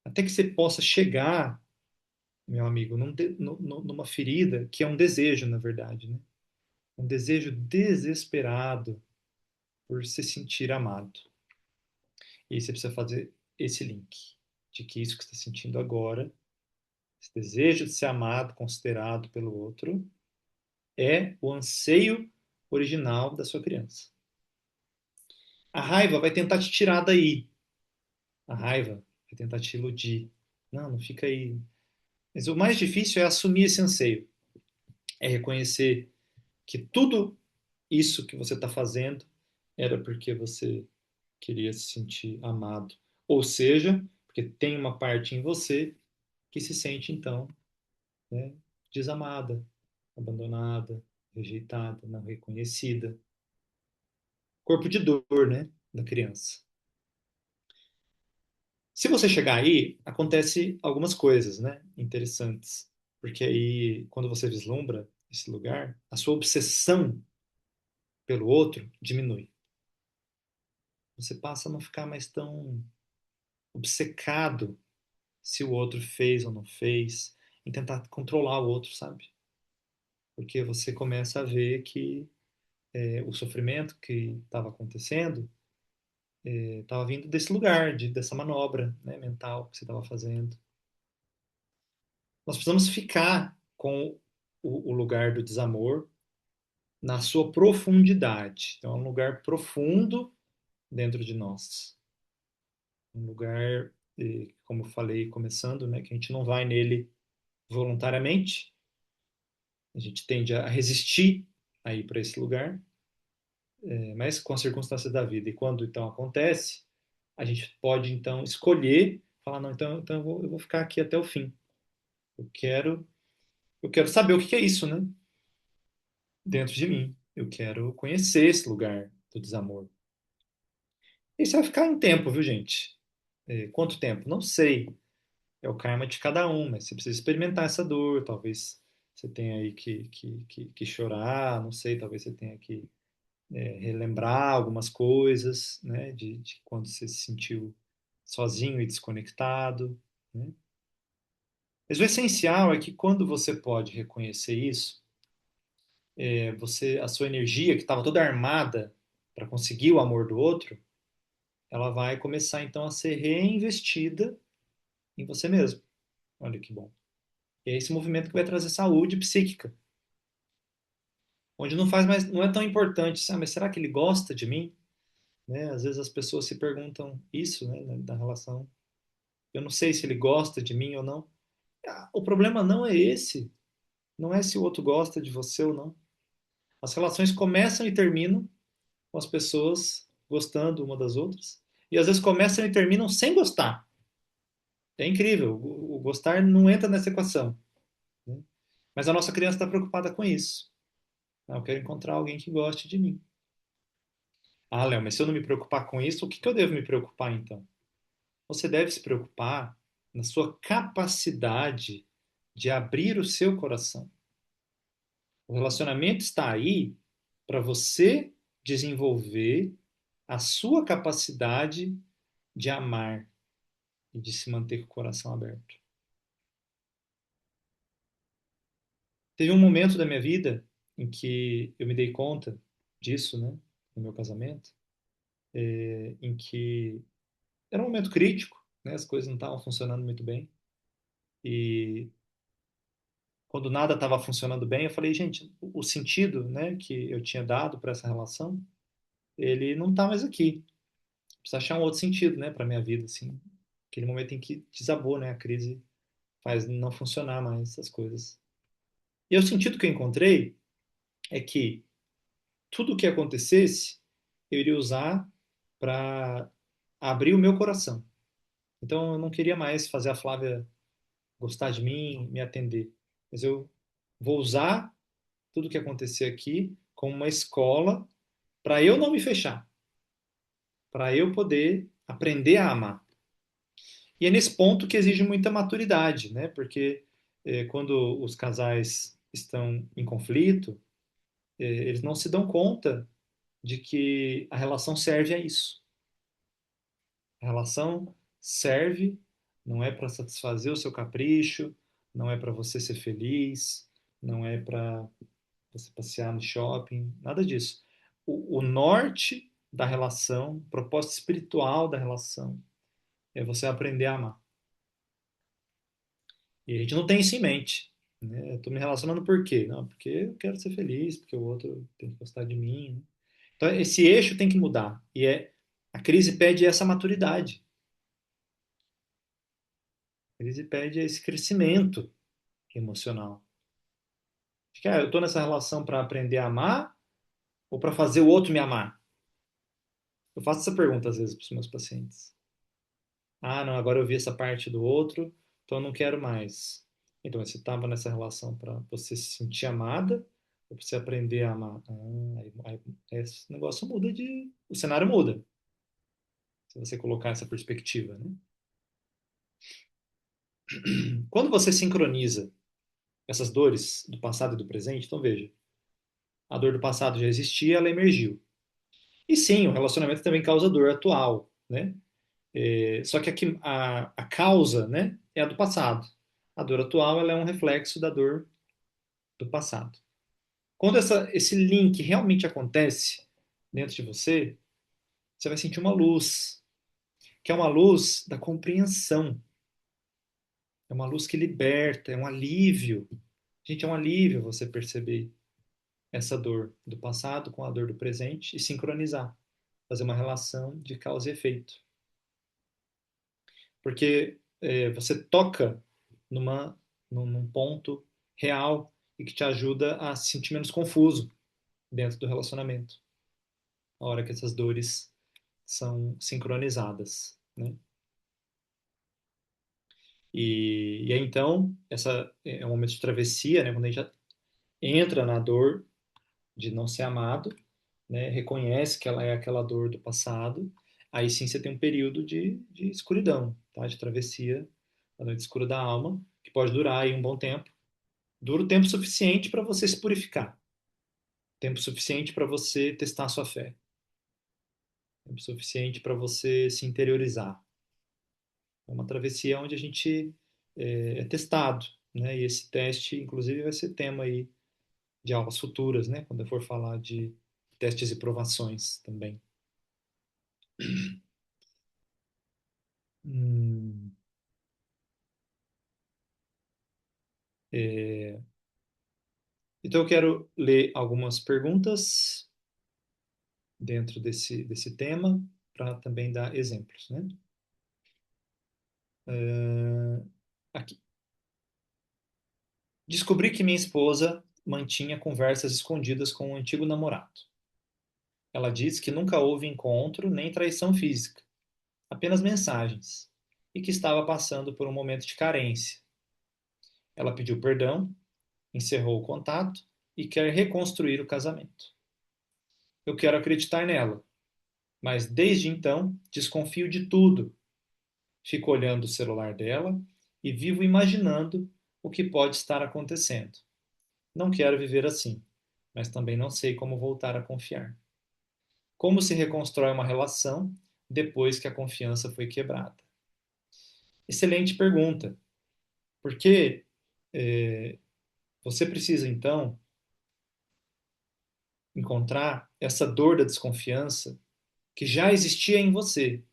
Até que você possa chegar, meu amigo, numa ferida que é um desejo, na verdade, né? Um desejo desesperado por se sentir amado. E aí você precisa fazer esse link de que isso que você está sentindo agora, esse desejo de ser amado, considerado pelo outro, é o anseio original da sua criança. A raiva vai tentar te tirar daí. A raiva vai tentar te iludir. Não, não fica aí. Mas o mais difícil é assumir esse anseio. É reconhecer que tudo isso que você está fazendo era porque você queria se sentir amado. Ou seja, porque tem uma parte em você que se sente, então, né, desamada, abandonada, rejeitada, não reconhecida. Corpo de dor, né, da criança. Se você chegar aí, acontece algumas coisas, né, interessantes. Porque aí, quando você vislumbra esse lugar, a sua obsessão pelo outro diminui. Você passa a não ficar mais tão obcecado se o outro fez ou não fez, em tentar controlar o outro, sabe? porque você começa a ver que o sofrimento que estava acontecendo estava vindo desse lugar, dessa manobra, né, mental que você estava fazendo. Nós precisamos ficar com o lugar do desamor na sua profundidade. Então, é um lugar profundo dentro de nós. Um lugar, como eu falei, começando, né, que a gente não vai nele voluntariamente, a gente tende a resistir a ir para esse lugar, mas com as circunstâncias da vida. E quando então acontece, a gente pode então escolher, falar, não, então eu vou ficar aqui até o fim. Eu quero, eu quero saber o que é isso, né? Dentro de mim. Eu quero conhecer esse lugar do desamor. Isso vai ficar em tempo, viu, gente? Quanto tempo? Não sei. É o karma de cada um, mas você precisa experimentar essa dor. Talvez você tenha aí que chorar, não sei, talvez você tenha que relembrar algumas coisas, né, de quando você se sentiu sozinho e desconectado, né? Mas o essencial é que quando você pode reconhecer isso, a sua energia que estava toda armada para conseguir o amor do outro, ela vai começar então a ser reinvestida em você mesmo. Olha que bom. E é esse movimento que vai trazer saúde psíquica, onde não faz mais, não é tão importante, mas será que ele gosta de mim? Né? Às vezes as pessoas se perguntam isso, né, da relação. Eu não sei se ele gosta de mim ou não. O problema não é esse. Não é se o outro gosta de você ou não. As relações começam e terminam com as pessoas gostando uma das outras. E às vezes começam e terminam sem gostar. É incrível. O gostar não entra nessa equação, né? Mas a nossa criança está preocupada com isso. Ah, eu quero encontrar alguém que goste de mim. Ah, Léo, mas se eu não me preocupar com isso, o que eu devo me preocupar então? Você deve se preocupar na sua capacidade de abrir o seu coração. O relacionamento está aí para você desenvolver a sua capacidade de amar e de se manter com o coração aberto. Teve um momento da minha vida em que eu me dei conta disso, né, no meu casamento, em que era um momento crítico, né, as coisas não estavam funcionando muito bem e quando nada estava funcionando bem, eu falei, gente, o sentido, né, que eu tinha dado para essa relação, ele não está mais aqui. Preciso achar um outro sentido, né, para minha vida, assim. Aquele momento em que desabou, né, a crise faz não funcionar mais as coisas. E o sentido que eu encontrei é que tudo o que acontecesse, eu iria usar para abrir o meu coração. Então eu não queria mais fazer a Flávia gostar de mim, me atender. Mas eu vou usar tudo o que acontecer aqui como uma escola para eu não me fechar, para eu poder aprender a amar. E é nesse ponto que exige muita maturidade, né? Porque quando os casais estão em conflito, eles não se dão conta de que a relação serve a isso. A relação serve, não é para satisfazer o seu capricho, não é para você ser feliz, não é para você passear no shopping, nada disso. O norte da relação, o propósito espiritual da relação, é você aprender a amar. E a gente não tem isso em mente. Né? Eu tô me relacionando por quê? Não, porque eu quero ser feliz, porque o outro tem que gostar de mim. Né? Então, esse eixo tem que mudar. A crise pede essa maturidade. A crise pede esse crescimento emocional. De que, eu tô nessa relação para aprender a amar ou para fazer o outro me amar? Eu faço essa pergunta às vezes para os meus pacientes. Ah, não, agora eu vi essa parte do outro, então eu não quero mais. Então, você estava nessa relação para você se sentir amada ou para você aprender a amar? Esse negócio muda de. O cenário muda, se você colocar essa perspectiva, né? Quando você sincroniza essas dores do passado e do presente, então veja, a dor do passado já existia, ela emergiu. E sim, o relacionamento também causa dor atual, né? Só que aqui, a causa, né, é a do passado. A dor atual ela é um reflexo da dor do passado. Quando esse link realmente acontece dentro de você, você vai sentir uma luz, que é uma luz da compreensão, é uma luz que liberta, é um alívio. Gente, é um alívio você perceber essa dor do passado com a dor do presente e sincronizar, fazer uma relação de causa e efeito. Porque você toca numa, num ponto real e que te ajuda a se sentir menos confuso dentro do relacionamento, a hora que essas dores são sincronizadas, né? E aí, então, essa é um momento de travessia, né? Quando a gente já entra na dor de não ser amado, né? Reconhece que ela é aquela dor do passado, aí sim você tem um período de escuridão, tá? De travessia da noite escura da alma, que pode durar aí um bom tempo. Dura o tempo suficiente para você se purificar, tempo suficiente para você testar a sua fé, tempo suficiente para você se interiorizar. É uma travessia onde a gente é testado, né? E esse teste, inclusive, vai ser tema aí de aulas futuras, né? Quando eu for falar de testes e provações também. Hum, é, então eu quero ler algumas perguntas dentro desse tema para também dar exemplos, né? Aqui. Descobri que minha esposa mantinha conversas escondidas com um antigo namorado. Ela disse que nunca houve encontro nem traição física, apenas mensagens, e que estava passando por um momento de carência. Ela pediu perdão, encerrou o contato e quer reconstruir o casamento. Eu quero acreditar nela, mas desde então desconfio de tudo. Fico olhando o celular dela e vivo imaginando o que pode estar acontecendo. Não quero viver assim, mas também não sei como voltar a confiar. Como se reconstrói uma relação depois que a confiança foi quebrada? Excelente pergunta, porque é, você precisa então encontrar essa dor da desconfiança que já existia em você.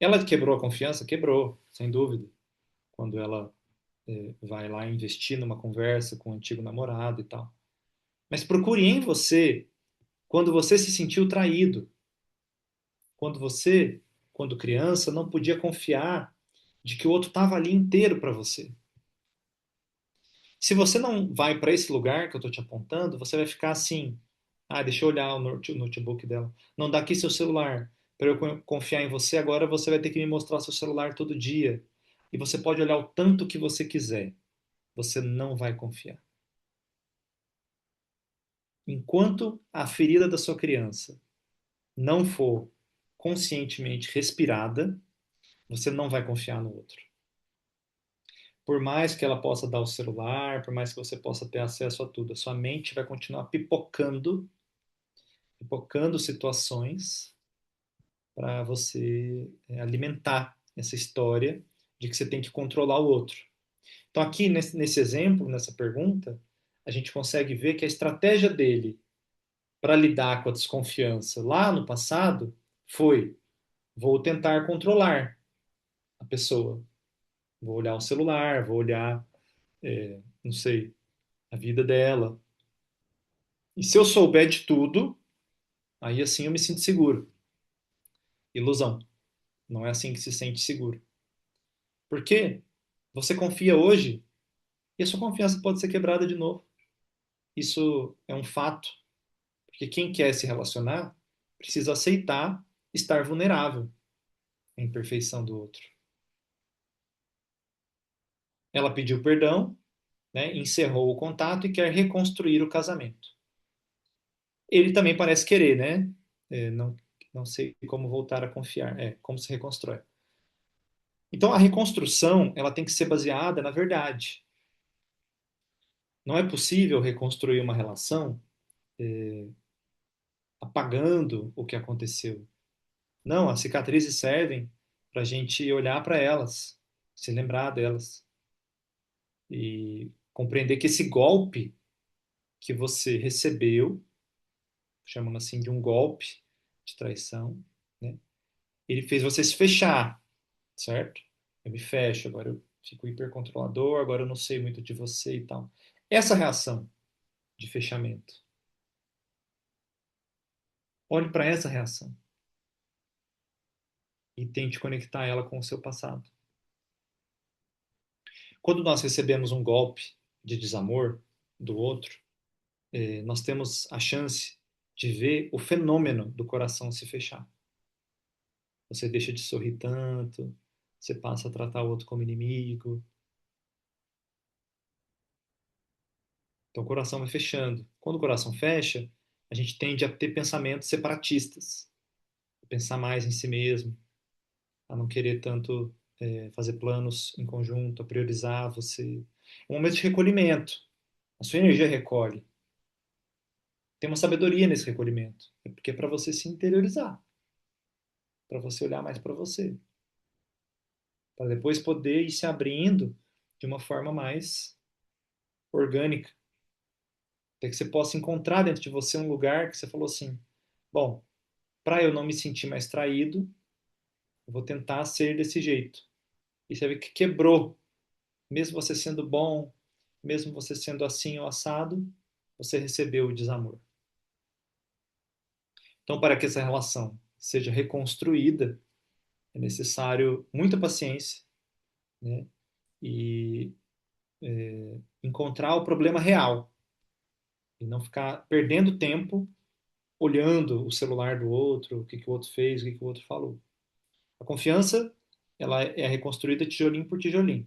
Ela quebrou a confiança? Quebrou, sem dúvida. Quando ela vai lá investir numa conversa com o antigo namorado e tal. Mas procure em você quando você se sentiu traído, quando você, quando criança, não podia confiar de que o outro estava ali inteiro para você. Se você não vai para esse lugar que eu estou te apontando, você vai ficar assim: ah, deixa eu olhar o notebook dela. Não, dá aqui seu celular. Para eu confiar em você, agora você vai ter que me mostrar seu celular todo dia. E você pode olhar o tanto que você quiser. Você não vai confiar. Enquanto a ferida da sua criança não for conscientemente respirada, você não vai confiar no outro. Por mais que ela possa dar o celular, por mais que você possa ter acesso a tudo, a sua mente vai continuar pipocando situações para você alimentar essa história de que você tem que controlar o outro. Então, aqui nesse exemplo, nessa pergunta, a gente consegue ver que a estratégia dele para lidar com a desconfiança lá no passado foi: vou tentar controlar a pessoa. Vou olhar o celular, vou olhar, não sei, a vida dela. E se eu souber de tudo, aí assim eu me sinto seguro. Ilusão. Não é assim que se sente seguro. Porque você confia hoje e a sua confiança pode ser quebrada de novo. Isso é um fato. Porque quem quer se relacionar precisa aceitar estar vulnerável à imperfeição do outro. Ela pediu perdão, né, encerrou o contato e quer reconstruir o casamento. Ele também parece querer, né? Não sei como voltar a confiar. Como se reconstrói. Então, a reconstrução ela tem que ser baseada na verdade. Não é possível reconstruir uma relação apagando o que aconteceu. Não, as cicatrizes servem para a gente olhar para elas, se lembrar delas e compreender que esse golpe que você recebeu, chamando assim de um golpe de traição, né? Ele fez você se fechar, certo? Eu me fecho, agora eu fico hipercontrolador, agora eu não sei muito de você e tal. Essa reação de fechamento, olhe para essa reação e tente conectar ela com o seu passado. Quando nós recebemos um golpe de desamor do outro, nós temos a chance de ver o fenômeno do coração se fechar. Você deixa de sorrir tanto, você passa a tratar o outro como inimigo. Então o coração vai fechando. Quando o coração fecha, a gente tende a ter pensamentos separatistas, a pensar mais em si mesmo, a não querer tanto fazer planos em conjunto, a priorizar você. É um momento de recolhimento. A sua energia recolhe. Tem uma sabedoria nesse recolhimento. É porque é para você se interiorizar, para você olhar mais para você, para depois poder ir se abrindo de uma forma mais orgânica, até que você possa encontrar dentro de você um lugar que você falou assim: bom, para eu não me sentir mais traído, eu vou tentar ser desse jeito. E você vê que quebrou, mesmo você sendo bom, mesmo você sendo assim ou assado, você recebeu o desamor. Então, para que essa relação seja reconstruída, é necessário muita paciência, né? E encontrar o problema real e não ficar perdendo tempo olhando o celular do outro, o que que o outro fez, o que que o outro falou. A confiança, ela é reconstruída tijolinho por tijolinho.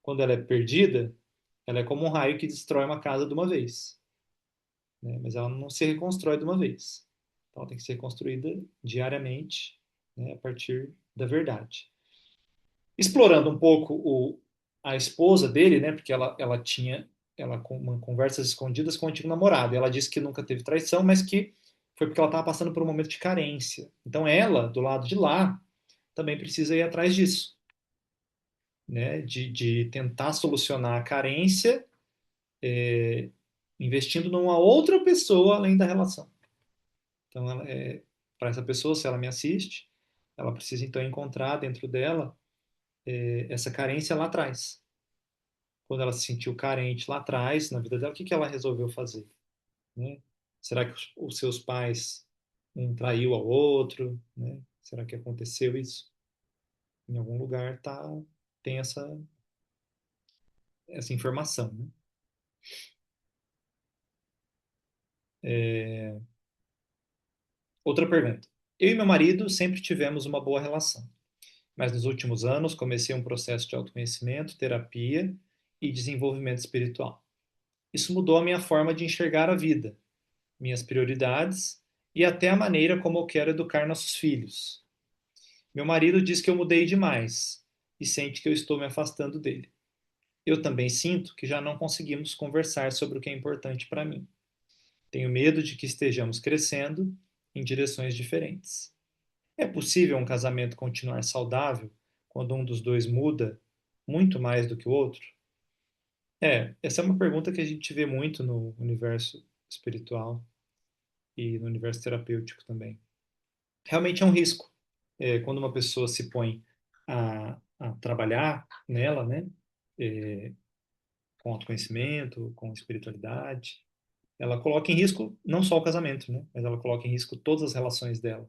Quando ela é perdida, ela é como um raio que destrói uma casa de uma vez, né? Mas ela não se reconstrói de uma vez. Então, ela tem que ser reconstruída diariamente, né, a partir da verdade. Explorando um pouco a esposa dele, né, porque ela tinha com uma conversas escondidas com o antigo namorado. Ela disse que nunca teve traição, mas que foi porque ela estava passando por um momento de carência. Então ela, do lado de lá, também precisa ir atrás disso, né, de tentar solucionar a carência, investindo numa outra pessoa além da relação. Então, para essa pessoa, se ela me assiste, ela precisa então encontrar dentro dela essa carência lá atrás. Quando ela se sentiu carente lá atrás, na vida dela, o que que ela resolveu fazer, né? Será que os seus pais um traiu ao outro, né? Será que aconteceu isso? Em algum lugar tem essa informação, né? Outra pergunta. Eu e meu marido sempre tivemos uma boa relação, mas nos últimos anos comecei um processo de autoconhecimento, terapia e desenvolvimento espiritual. Isso mudou a minha forma de enxergar a vida, minhas prioridades e até a maneira como eu quero educar nossos filhos. Meu marido diz que eu mudei demais e sente que eu estou me afastando dele. Eu também sinto que já não conseguimos conversar sobre o que é importante para mim. Tenho medo de que estejamos crescendo em direções diferentes. É possível um casamento continuar saudável quando um dos dois muda muito mais do que o outro? Essa é uma pergunta que a gente vê muito no universo espiritual e no universo terapêutico também. Realmente é um risco. Quando uma pessoa se põe a trabalhar nela, né, é, com autoconhecimento, com espiritualidade, ela coloca em risco não só o casamento, né, mas ela coloca em risco todas as relações dela.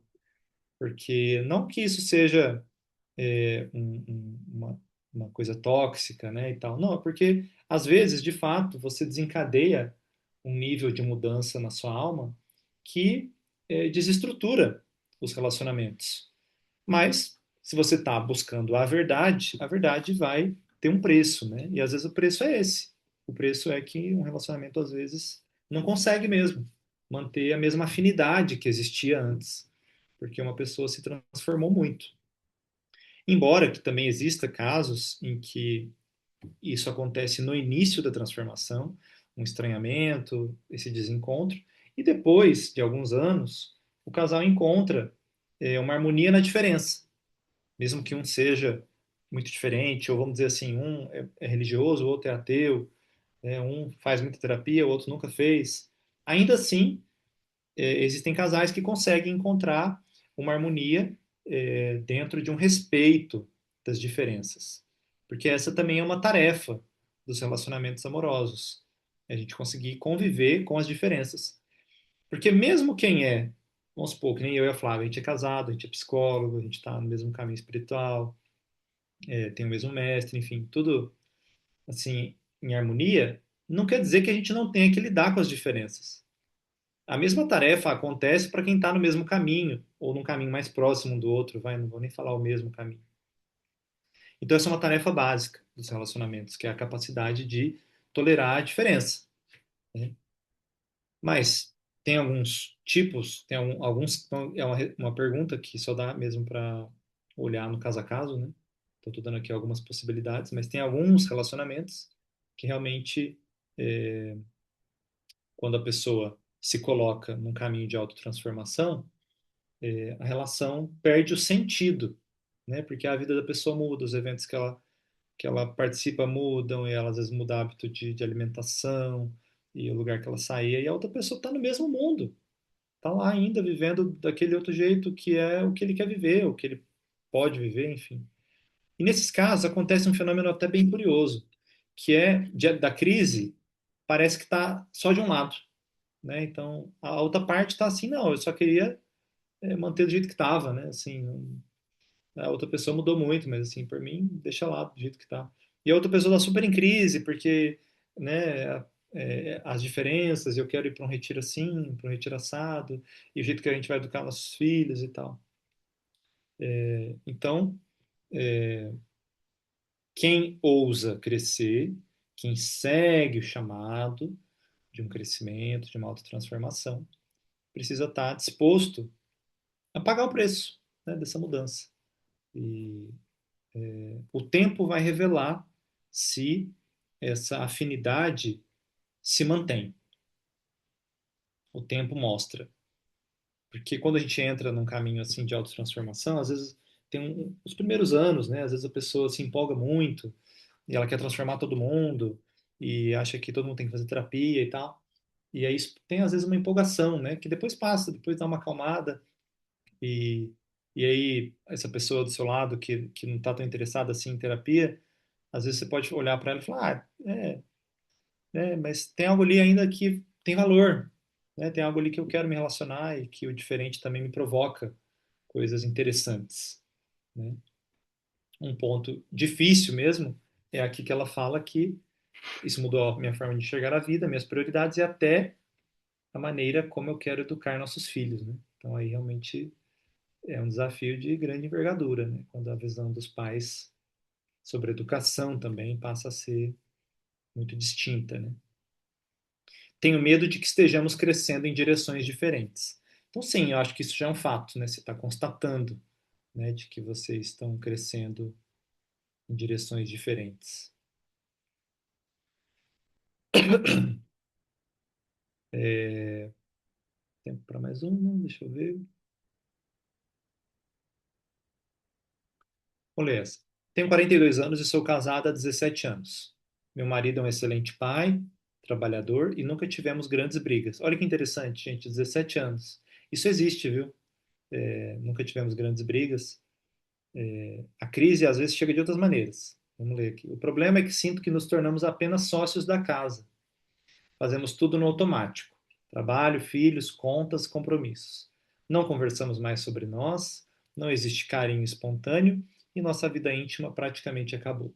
Porque não que isso seja uma coisa tóxica, né, e tal. Não, é porque às vezes, de fato, você desencadeia um nível de mudança na sua alma que desestrutura os relacionamentos. Mas se você está buscando a verdade vai ter um preço, né? E às vezes o preço é esse. O preço é que um relacionamento às vezes não consegue mesmo manter a mesma afinidade que existia antes, porque uma pessoa se transformou muito. Embora que também exista casos em que isso acontece no início da transformação, um estranhamento, esse desencontro, e depois de alguns anos, o casal encontra uma harmonia na diferença, mesmo que um seja muito diferente, ou vamos dizer assim, um é religioso, o outro é ateu, Um faz muita terapia, o outro nunca fez. Ainda assim, existem casais que conseguem encontrar uma harmonia dentro de um respeito das diferenças. Porque essa também é uma tarefa dos relacionamentos amorosos. É a gente conseguir conviver com as diferenças. Porque mesmo quem é, vamos supor, que nem eu e a Flávia, a gente é casado, a gente é psicólogo, a gente está no mesmo caminho espiritual, tem o mesmo mestre, enfim, tudo assim em harmonia, não quer dizer que a gente não tenha que lidar com as diferenças. A mesma tarefa acontece para quem está no mesmo caminho, ou num caminho mais próximo um do outro, vai, não vou nem falar o mesmo caminho. Então, essa é uma tarefa básica dos relacionamentos, que é a capacidade de tolerar a diferença, né? Mas tem alguns tipos, tem alguns, então, é uma pergunta que só dá mesmo para olhar no caso a caso, né? Então, estou dando aqui algumas possibilidades, mas tem alguns relacionamentos que realmente, é, quando a pessoa se coloca num caminho de autotransformação, a relação perde o sentido, né? Porque a vida da pessoa muda, os eventos que ela participa mudam, e ela às vezes muda o hábito de alimentação e o lugar que ela saía, e a outra pessoa está no mesmo mundo, está lá ainda vivendo daquele outro jeito que é o que ele quer viver, o que ele pode viver, enfim. E nesses casos acontece um fenômeno até bem curioso, que é da crise, parece que está só de um lado, né? Então a outra parte está assim, não, eu só queria manter do jeito que estava, né? Assim, a outra pessoa mudou muito, mas assim, por mim, deixa lá do jeito que tá. E a outra pessoa tá super em crise, porque, né, as diferenças, eu quero ir para um retiro assim, para um retiro assado, e o jeito que a gente vai educar nossos filhos e tal. Então, quem ousa crescer, quem segue o chamado de um crescimento, de uma autotransformação, precisa estar disposto a pagar o preço, né, dessa mudança. E o tempo vai revelar se essa afinidade se mantém. O tempo mostra. Porque quando a gente entra num caminho assim de autotransformação, às vezes tem os primeiros anos, né? Às vezes a pessoa se empolga muito e ela quer transformar todo mundo e acha que todo mundo tem que fazer terapia e tal. E aí isso tem às vezes uma empolgação, né? Que depois passa, depois dá uma acalmada e e aí essa pessoa do seu lado que não está tão interessada assim em terapia, às vezes você pode olhar para ela e falar, mas tem algo ali ainda que tem valor, né? Tem algo ali que eu quero me relacionar e que o diferente também me provoca coisas interessantes, né? Um ponto difícil mesmo é aqui que ela fala que isso mudou a minha forma de enxergar a vida, minhas prioridades e até a maneira como eu quero educar nossos filhos, né? Então aí realmente é um desafio de grande envergadura, né? Quando a visão dos pais sobre educação também passa a ser muito distinta, né? Tenho medo de que estejamos crescendo em direções diferentes. Então, sim, eu acho que isso já é um fato, né? Você está constatando, né, de que vocês estão crescendo em direções diferentes. Tempo para mais uma, deixa eu ver. Vou ler essa. Tenho 42 anos e sou casada há 17 anos. Meu marido é um excelente pai, trabalhador e nunca tivemos grandes brigas. Olha que interessante, gente, 17 anos. Isso existe, viu? Nunca tivemos grandes brigas. A crise às vezes chega de outras maneiras. Vamos ler aqui. O problema é que sinto que nos tornamos apenas sócios da casa. Fazemos tudo no automático: trabalho, filhos, contas, compromissos. Não conversamos mais sobre nós, não existe carinho espontâneo e nossa vida íntima praticamente acabou.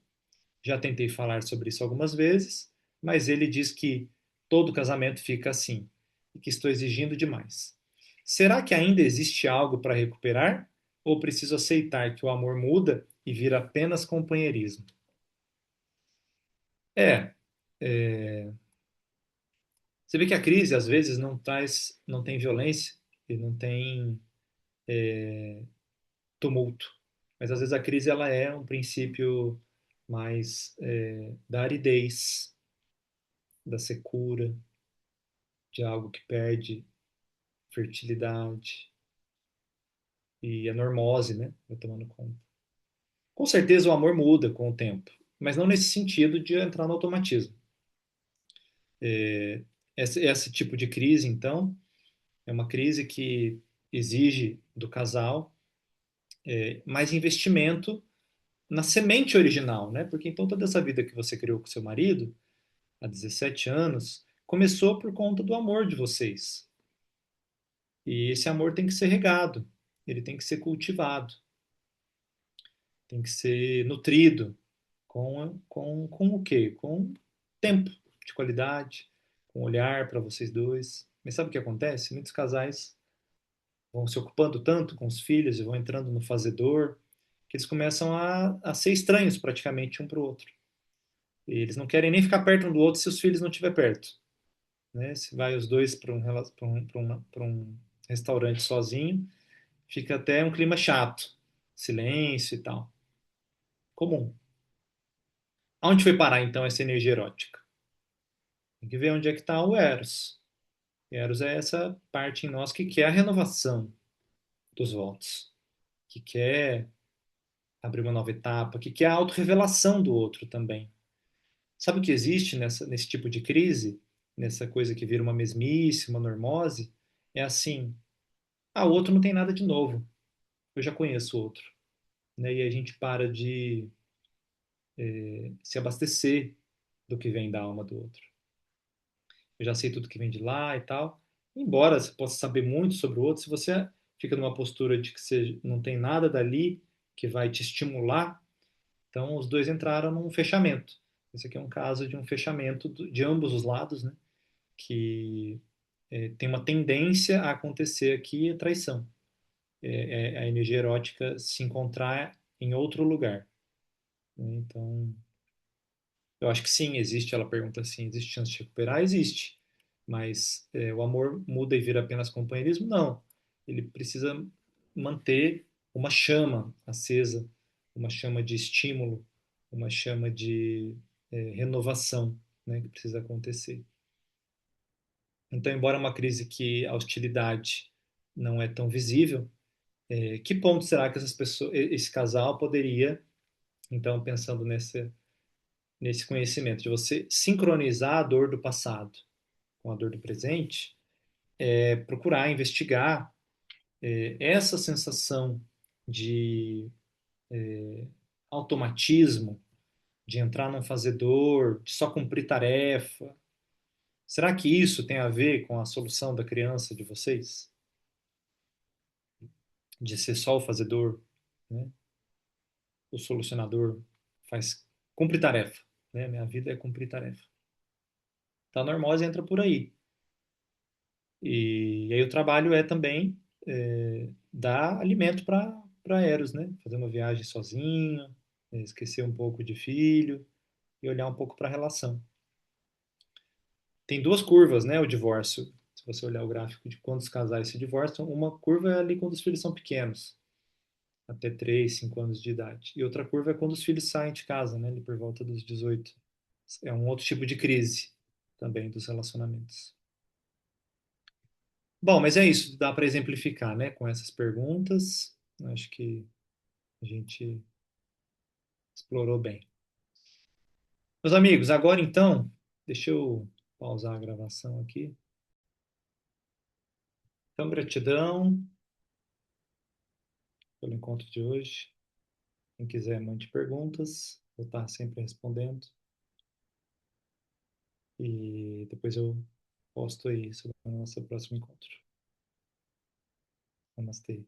Já tentei falar sobre isso algumas vezes, mas ele diz que todo casamento fica assim e que estou exigindo demais. Será que ainda existe algo para recuperar? Ou preciso aceitar que o amor muda e vira apenas companheirismo? É, é, você vê que a crise às vezes não traz, não tem violência e não tem tumulto, mas às vezes a crise ela é um princípio mais da aridez, da secura, de algo que perde fertilidade e a normose, né? Vai tomando conta. Com certeza o amor muda com o tempo, mas não nesse sentido de entrar no automatismo. Esse tipo de crise, então, é uma crise que exige do casal mais investimento na semente original, né? Porque então toda essa vida que você criou com seu marido, há 17 anos, começou por conta do amor de vocês. E esse amor tem que ser regado, ele tem que ser cultivado, tem que ser nutrido com o quê? Com tempo de qualidade, com olhar para vocês dois. Mas sabe o que acontece? Muitos casais vão se ocupando tanto com os filhos e vão entrando no fazedor, que eles começam a ser estranhos praticamente um para o outro. E eles não querem nem ficar perto um do outro se os filhos não estiver perto. Né? Se vai os dois para um restaurante sozinho, fica até um clima chato, silêncio e tal. Comum. Aonde foi parar então essa energia erótica? Tem que ver onde é que está o Eros. Eros é essa parte em nós que quer a renovação dos votos, que quer abrir uma nova etapa, que quer a autorrevelação do outro também. Sabe o que existe nesse tipo de crise? Nessa coisa que vira uma mesmice, uma normose? É assim, o outro não tem nada de novo. Eu já conheço o outro. Né? E a gente para de se abastecer do que vem da alma do outro. Eu já sei tudo que vem de lá e tal. Embora você possa saber muito sobre o outro, se você fica numa postura de que você não tem nada dali que vai te estimular, então os dois entraram num fechamento. Esse aqui é um caso de um fechamento de ambos os lados, né? Que tem uma tendência a acontecer aqui a traição. É a energia erótica se encontrar em outro lugar. Né? Então, eu acho que sim, existe. Ela pergunta assim: existe chance de recuperar? Existe. Mas o amor muda e vira apenas companheirismo? Não. Ele precisa manter uma chama acesa, uma chama de estímulo, uma chama de renovação, né, que precisa acontecer. Então, embora uma crise que a hostilidade não é tão visível, que ponto será que esse casal poderia, então, pensando nesse conhecimento de você sincronizar a dor do passado com a dor do presente, procurar investigar essa sensação de automatismo, de entrar num fazedor, de só cumprir tarefa. Será que isso tem a ver com a solução da criança de vocês? De ser só o fazedor, né? O solucionador faz cumpre tarefa, né? Minha vida é cumprir tarefa. Então a normose entra por aí. E aí o trabalho é também dar alimento para Eros, né? Fazer uma viagem sozinho, esquecer um pouco de filho e olhar um pouco para a relação. Tem duas curvas, né? O divórcio. Se você olhar o gráfico de quando os casais se divorciam, uma curva é ali quando os filhos são pequenos, até 3, 5 anos de idade. E outra curva é quando os filhos saem de casa, né? Ali por volta dos 18. É um outro tipo de crise também dos relacionamentos. Bom, mas é isso, dá para exemplificar, né, com essas perguntas. Acho que a gente explorou bem. Meus amigos, agora então, deixa eu pausar a gravação aqui. Então, gratidão pelo encontro de hoje. Quem quiser, mande perguntas. Vou estar sempre respondendo. E depois eu posto aí sobre o nosso próximo encontro. Namastê.